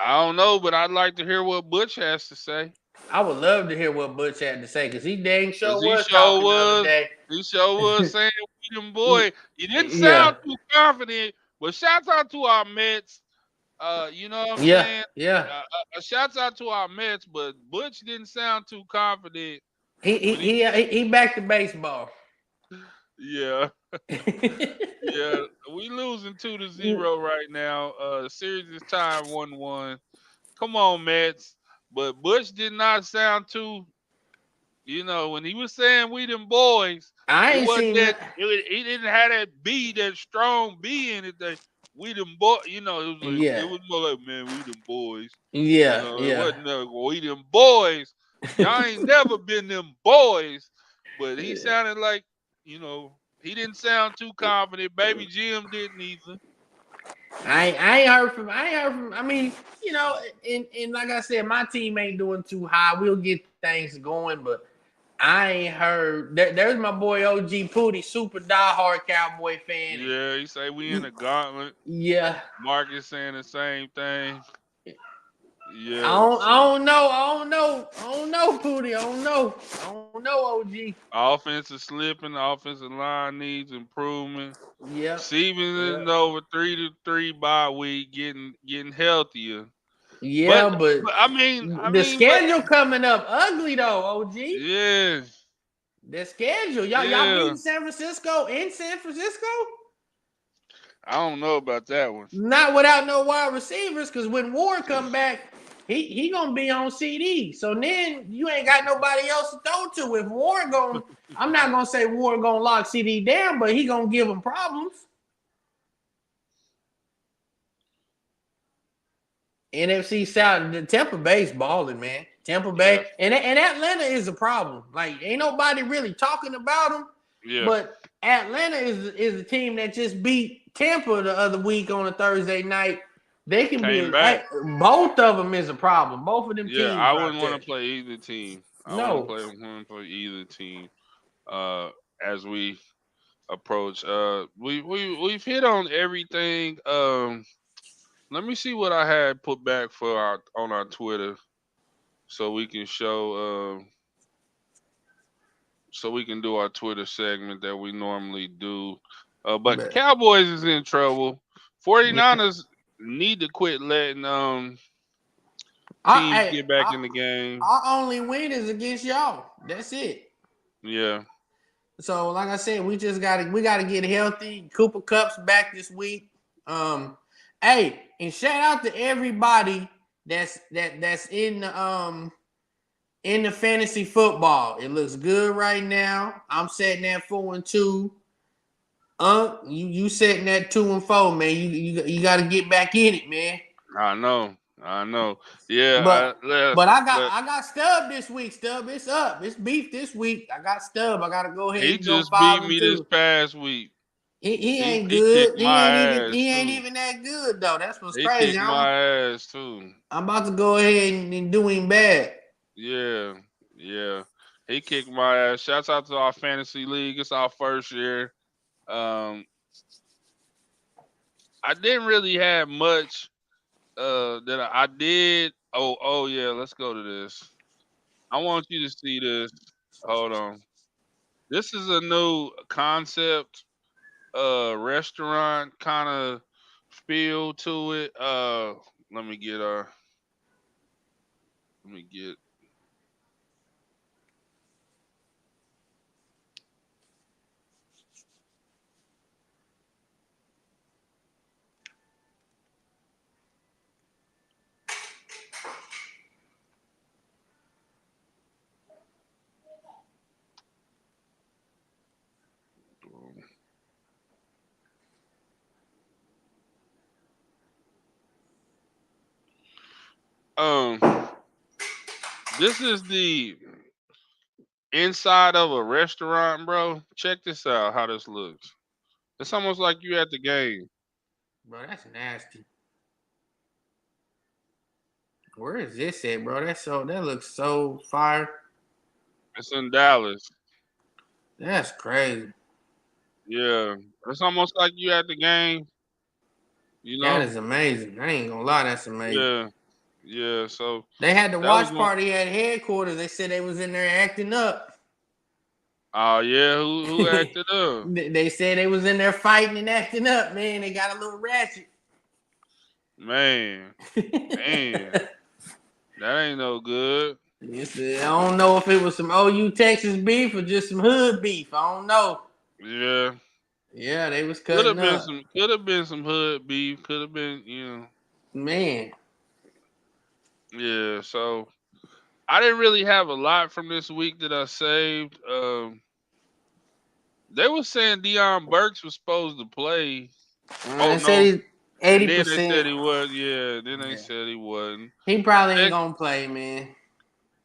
I don't know, but I'd like to hear what Butch has to say. I would love to hear what Butch had to say because he dang Cause sure was talking the other day. he sure was saying we them Y- boy. He didn't Yeah, sound too confident, but shouts out to our Mets. You know what I'm yeah, saying? yeah. Shouts out to our Mets, but Butch didn't sound too confident He he when he. he he back to baseball. Yeah, yeah. We losing 2-0 right now. The series is tied 1-1. Come on, Mets. But Butch did not sound too. When he was saying we them boys, I it ain't wasn't seen. that he didn't have that B, that strong B in it. That we them boy, it Yeah, was more like, man, we them boys. yeah, It yeah. wasn't we them boys. Y'all ain't never been them boys. But he Yeah. sounded like, he didn't sound too confident. Baby Jim didn't either. I ain't heard from. I ain't heard from. I mean, and like I said, my team ain't doing too high. We'll get things going, but I ain't heard. There's my boy OG Pooty, super diehard Cowboy fan, and Yeah, he say we in the gauntlet. yeah. Marcus saying the same thing. I Yeah, don't, I so don't know. I don't know. I don't know, Pooty. I don't know. I don't know, OG. offense is slipping. The offensive line needs improvement. Yep. Stevenson is Yep. over 3-3 bye week, getting healthier. But Yeah, but but the but schedule coming up ugly though, OG. yeah, The schedule. Y'all yeah. beating San Francisco in San Francisco? I don't know about that one. Not without no wide receivers, because when Ward come back, he gonna be on CD. So then you ain't got nobody else to throw to. If Ward going, I'm not gonna say Ward gonna lock CD down, but he gonna give him problems. NFC South, the Tampa Bay's balling, man. Tampa Yeah, Bay and Atlanta is a problem. Like ain't nobody really talking about them, yeah. but Atlanta is a team that just beat Tampa the other week on a Thursday night. They can be Came back. both of them is a problem. Both of them Yeah, teams I right wouldn't want there. to play either team. I wouldn't No, play one for either team. As we approach, we've hit on everything. Let me see what I had put back for our Twitter, so we can so we can do our Twitter segment that we normally do. But but Cowboys is in trouble. yeah, 49ers need to quit letting I, teams hey, get back in the game. our only win is against y'all. That's it. Yeah, So, like I said, we gotta get healthy. Cooper Cup's back this week. Um, hey, and shout out to everybody that's in the fantasy football. It looks good right now. I'm setting that 4-2. You setting that 2-4, man. You got to get back in it, man. I know. I know. Yeah, But I got let I got Stub this week. Stub, it's up. It's beef this week. I got Stub. I gotta go ahead he and go just five beat and me this two. past week. He He ain't he kicked good. my ass He ain't too. even that good though. That's what's He crazy. kicked my ass too. I'm about to go ahead and do him bad. Yeah, yeah. He kicked my ass. Shouts out to our fantasy league. It's our first year. Um, I didn't really have much. That I did. Oh yeah. Let's go to this. I want you to see this. Hold on. This is a new concept. Restaurant kind of feel to it. Let me get let me get um this is the inside of a restaurant, bro. Check this out how this looks. It's almost like you at the game. Bro, that's nasty. Where is this at, bro? That looks so fire. It's in Dallas. That's crazy. Yeah. It's almost like you at the game, you That know? is amazing. I ain't gonna lie, that's amazing. Yeah. Yeah, so They had the that was watch one. party at headquarters. They said they was in there acting up. Oh yeah, who acted up? They said they was in there fighting and acting up, man. They got a little ratchet. Man, man, that ain't no good. I don't know if it was some OU Texas beef or just some hood beef. I don't know. Yeah, Yeah, they was cutting up. could have been some hood beef. Could have been, Man. yeah. So I didn't really have a lot from this week that I saved. They were saying Deion Burks was supposed to play. Oh They said no, he's and then they 80%. said he was. Yeah, then they Yeah. said he wasn't. He probably ain't And gonna play, man.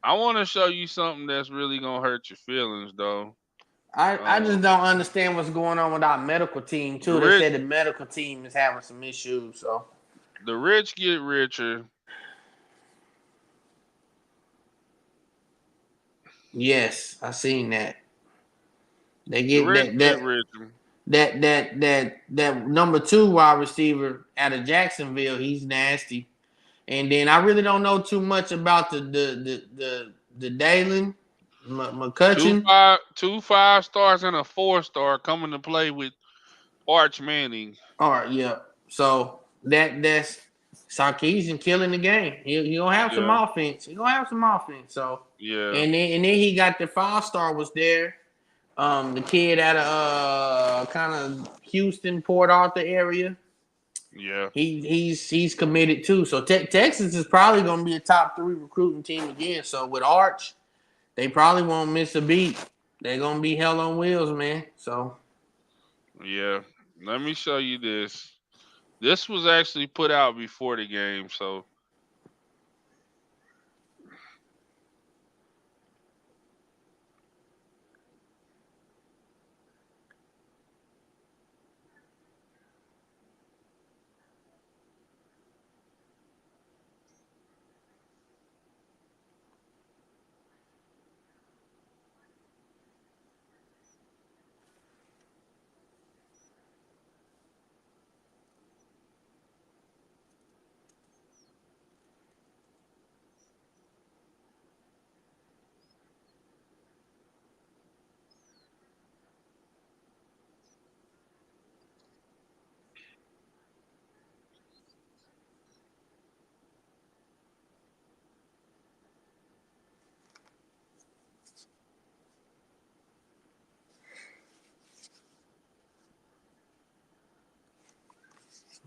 I want to show you something that's really gonna hurt your feelings, though. I Uh, just don't understand what's going on with our medical team the too. They rich, said the medical team is having some issues. So the rich get richer. yes, I seen that. They The get rich that get that richer. that number two wide receiver out of Jacksonville. He's nasty. And then I really don't know too much about the Dalen McCutcheon. Two 5 stars and a 4 star coming to play with Arch Manning. All right, yeah. So that's Sarkisian killing the game. He gonna have some Yeah, offense. He gonna have some offense. So yeah, and then he got the 5 star was there. The kid out of kind of Houston, Port Arthur area. yeah, He's committed too. So Texas is probably gonna be a top 3 recruiting team again. So with Arch, they probably won't miss a beat. They're gonna be hell on wheels, man. So yeah. Let me show you this. This was actually put out before the game, so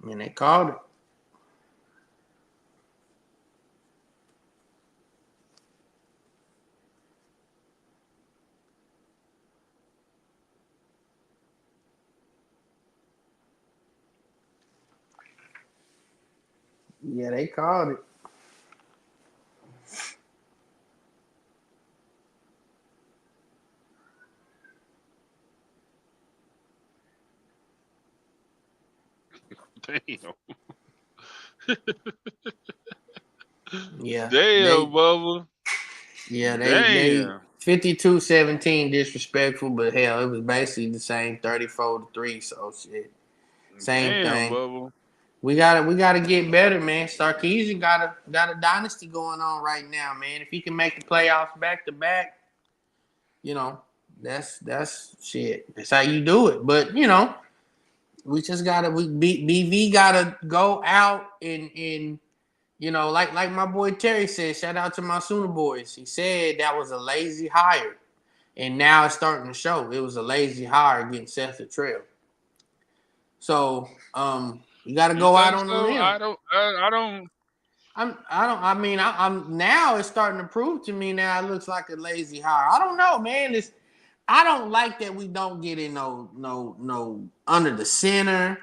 I mean they called it. Yeah, they called it. damn, Yeah, damn, Bubba, they damn, 52-17 disrespectful, but hell, it was basically the same 34-3. So shit, same damn, thing. Bubba. We gotta get better, man. Sarkisian got a dynasty going on right now, man. If he can make the playoffs back to back, you know, that's shit. That's how you do it. But we just gotta BV gotta go out and like my boy Terry said. Shout out to my Sooner boys. He said that was a lazy hire, and now it's starting to show. It was a lazy hire getting Seth Trail. So you got to You go out think on the so? limb. I don't. I'm now it's starting to prove to me now it looks like a lazy hire. I don't know, man. I don't like that we don't get in no under the center.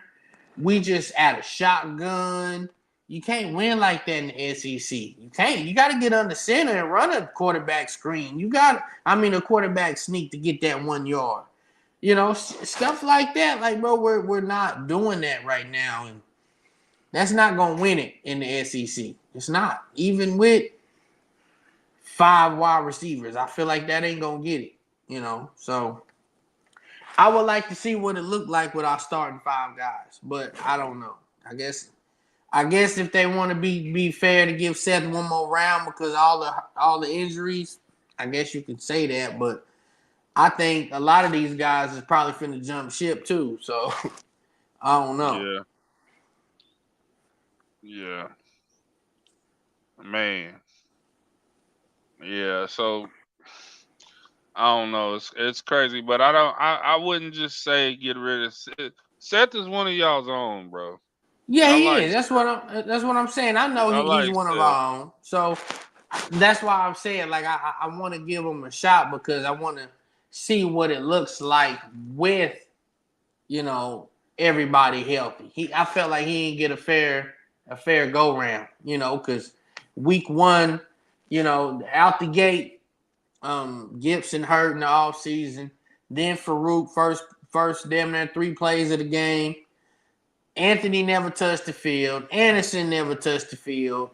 We just at a shotgun. You can't win like that in the SEC. You can't. You got to get under center and run a quarterback screen. A quarterback sneak to get that 1 yard. Stuff like that. Like, bro, we're not doing that right now, and that's not gonna win it in the SEC. It's not. Even with 5 wide receivers, I feel like that ain't gonna get it. So I would like to see what it looked like with our starting 5 guys, but I don't know. I guess I guess if they want to be fair to give Seth one more round because all the injuries, I guess you could say that. But I think a lot of these guys is probably finna jump ship too. So I don't know. Yeah, yeah, man, yeah. So I don't know. It's crazy, but I don't. I wouldn't just say get rid of Seth. Seth is one of y'all's own, bro. Yeah, I he like is. That's what I'm saying. I know I he's like one of Seth. our own. So that's why I'm saying like I want to give him a shot because I want to see what it looks like with everybody healthy. I felt like he didn't get a fair go round, because week one, out the gate, Gibson hurt in the off season. Then Farouk first damn near 3 plays of the game. Anthony never touched the field. Anderson never touched the field.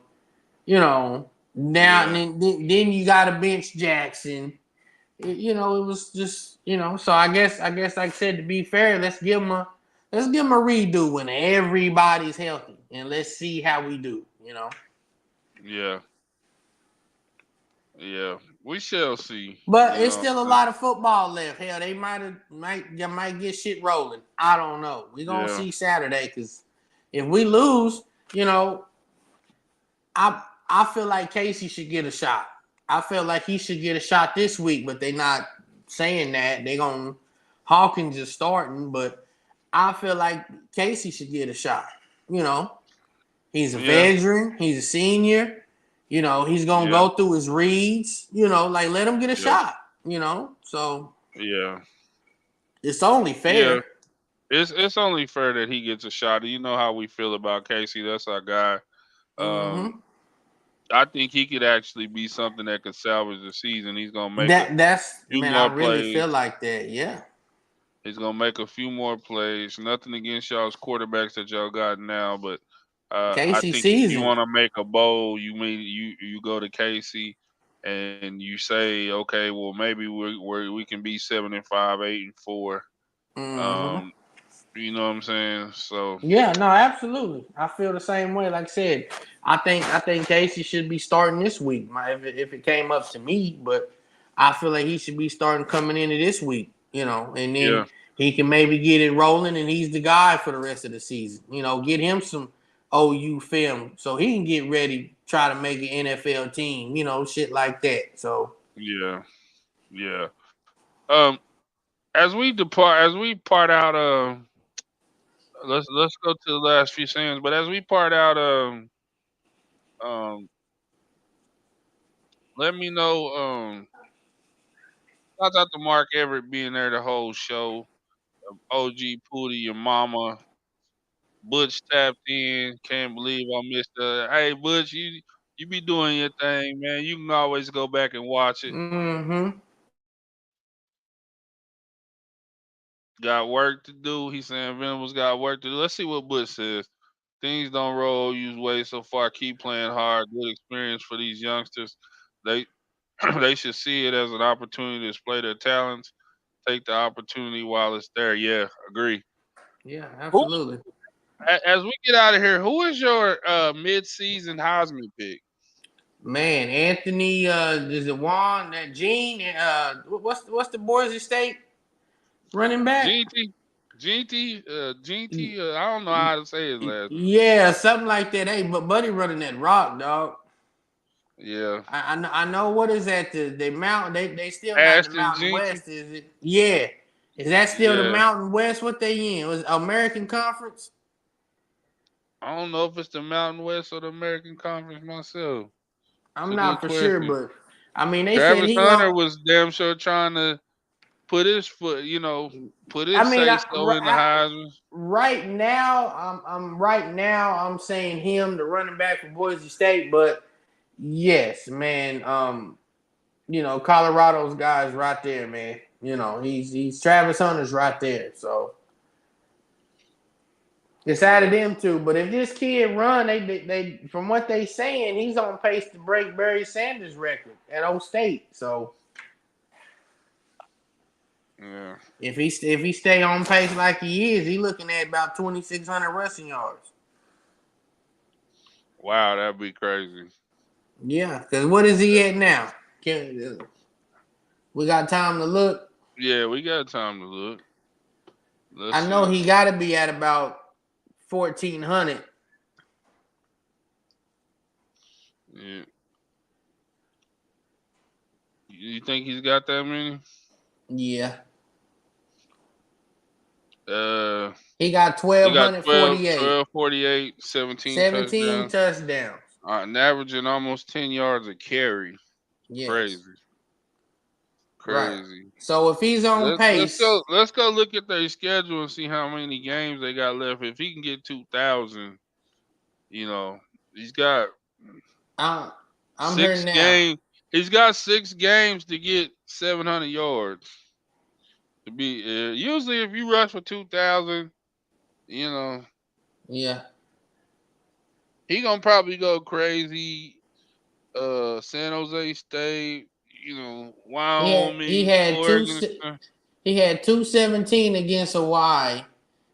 Now Yeah, then you got to bench Jackson. It was just So I guess like I said, to be fair, let's give him a redo when everybody's healthy and let's see how we do. yeah, yeah. We shall see. But You it's know. still a lot of football left. Hell, they might get shit rolling. I don't know. We gonna Yeah, see Saturday because if we lose, you know, I feel like Casey should get a shot. I feel like he should get a shot this week, but they not saying that. They gonna Hawkins is starting, but I feel like Casey should get a shot. You know, he's a yeah, veteran. He's a senior. He's gonna yeah, go through his reads. Like let him get a yeah, shot. So yeah, it's only yeah. fair. It's only fair that he gets a shot. You know how we feel about Casey. That's our guy. Um, Mm-hmm. I think he could actually be something that could salvage the season. He's gonna make a That's few man. I more really plays. feel like that. Yeah. He's gonna make a few more plays. Nothing against y'all's quarterbacks that y'all got now, but I Casey think if you season. want to make a bowl, you go to Casey and you say, okay, well maybe we can be 7-5, 8-4. Mm-hmm. Um, you know what I'm saying? So Yeah, no, absolutely. I feel the same way. Like I said, I think Casey should be starting this week. If it came up to me, but I feel like he should be starting coming into this week. And then yeah, he can maybe get it rolling, and he's the guy for the rest of the season. Get him some OU film so he can get ready, try to make an NFL team. Shit like that. So yeah, yeah. Um, as we part out, let's go to the last few scenes. But as we part out, um, let me know, shout out to Mark Everett being there the whole show. OG Pooty, your mama. Butch tapped in. Can't believe I missed Hey Butch, you be doing your thing, man. You can always go back and watch it. mm-hmm. Got work to do. He's saying Venom's got work to do. Let's see what Butch says. Things don't roll use way so far. Keep playing hard. Good experience for these youngsters. They they should see it as an opportunity to display their talents. Take the opportunity while it's there. Yeah, agree. Yeah, Who absolutely. as we get out of here, who is your mid-season Heisman pick? Man, Anthony, is it Juan? That Gene? What's the Boise State running back? GT, GT. I don't know how to say his last name. Yeah, something like that. Hey, but Buddy running that rock, dog. Yeah, I know what is that? The mountain? They still not the Ashton Mountain GT. West, is it? Yeah, is that still the Yeah, Mountain West? What they in? Was American Conference? I don't know if it's the Mountain West or the American Conference myself. It's I'm a not good for sure, question. but I mean they said Travis he Hunter gonna. was damn sure trying to put his foot, put I his mean, say so in the Heisman. right now I'm saying him, the running back for Boise State, but yes, man. Colorado's guys right there, man. He's Travis Hunter's right there. So it's out of Yeah, them two. But if this kid run, they from what they saying, he's on pace to break Barry Sanders' record at Old State. So yeah, if he stay on pace like he is, he looking at about 2,600 rushing yards. Wow, that'd be crazy. Yeah, because what is he at now? We got time to look. Yeah, we got time to look. Let's I know see. he got to be at about 1,400. Yeah. You think he's got that many? Yeah, Uh, he got he got 1,248. 48, 17 17 touchdowns, touchdowns. and averaging almost 10 yards a carry. Yes, Crazy, right. crazy. So if he's on Let's pace, go. Let's go look at their schedule and see how many games they got left. If he can get 2,000, you know, he's got I'm, I'm here six now. games. He's got 6 games to get 700 yards. To be usually if you rush for 2,000, you know, Yeah. he gonna probably go crazy. San Jose State, you know, He Wyoming, had Oregon. he had 217 against Hawaii,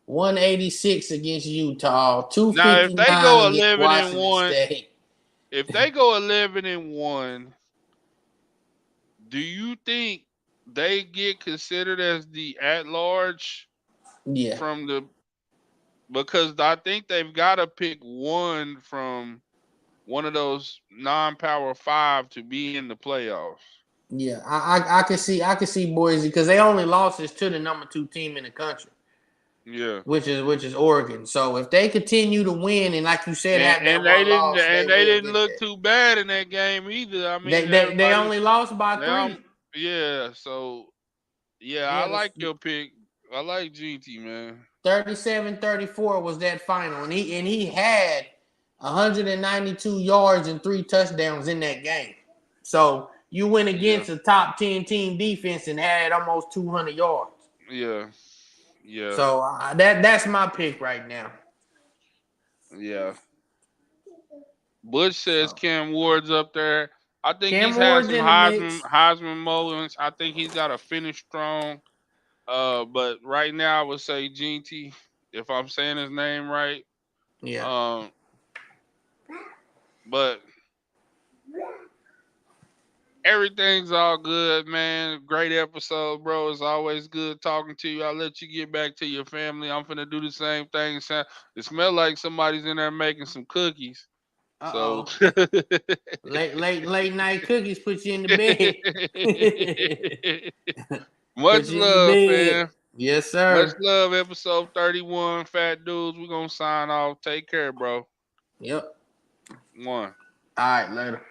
186 against Utah, Now, if they 259 go against 11 and Washington one, State. if they go 11 and 1, do you think they get considered as the at large Yeah, from the? Because I think they've got to pick one from one of those non-power five to be in the playoffs. yeah. I can see Boise because they only lost is to the number 2 team in the country, Yeah. which is Oregon. So if they continue to win and like you said And, have that and they one didn't loss, they and they will didn't get look there. too bad in that game either. I They mean, they, they everybody, only lost by they 3. yeah. So yeah, I Yeah, like your pick. I like GT, man. 37-34 was that final, and he had 192 yards and 3 touchdowns in that game. So you went Yeah, against a top 10 team defense and had almost 200 yards. yeah, yeah, So that's my pick right now. yeah. Bush says So Cam Ward's up there. I think Cam he's had Ward's some in the mix. Heisman moments. I think he's got to finish strong. But right now I would say GT, if I'm saying his name right. Yeah. Um, but everything's all good, man. Great episode, bro. It's always good talking to you. I'll let you get back to your family. I'm finna do the same thing. It smells like somebody's in there making some cookies. Uh So oh. Late night cookies put you in the bed. Put much you in the love, bed. fam. Yes, Much sir. love, episode 31. Fat dudes. We're gonna sign off. Take care, bro. Yep. One. All right, later.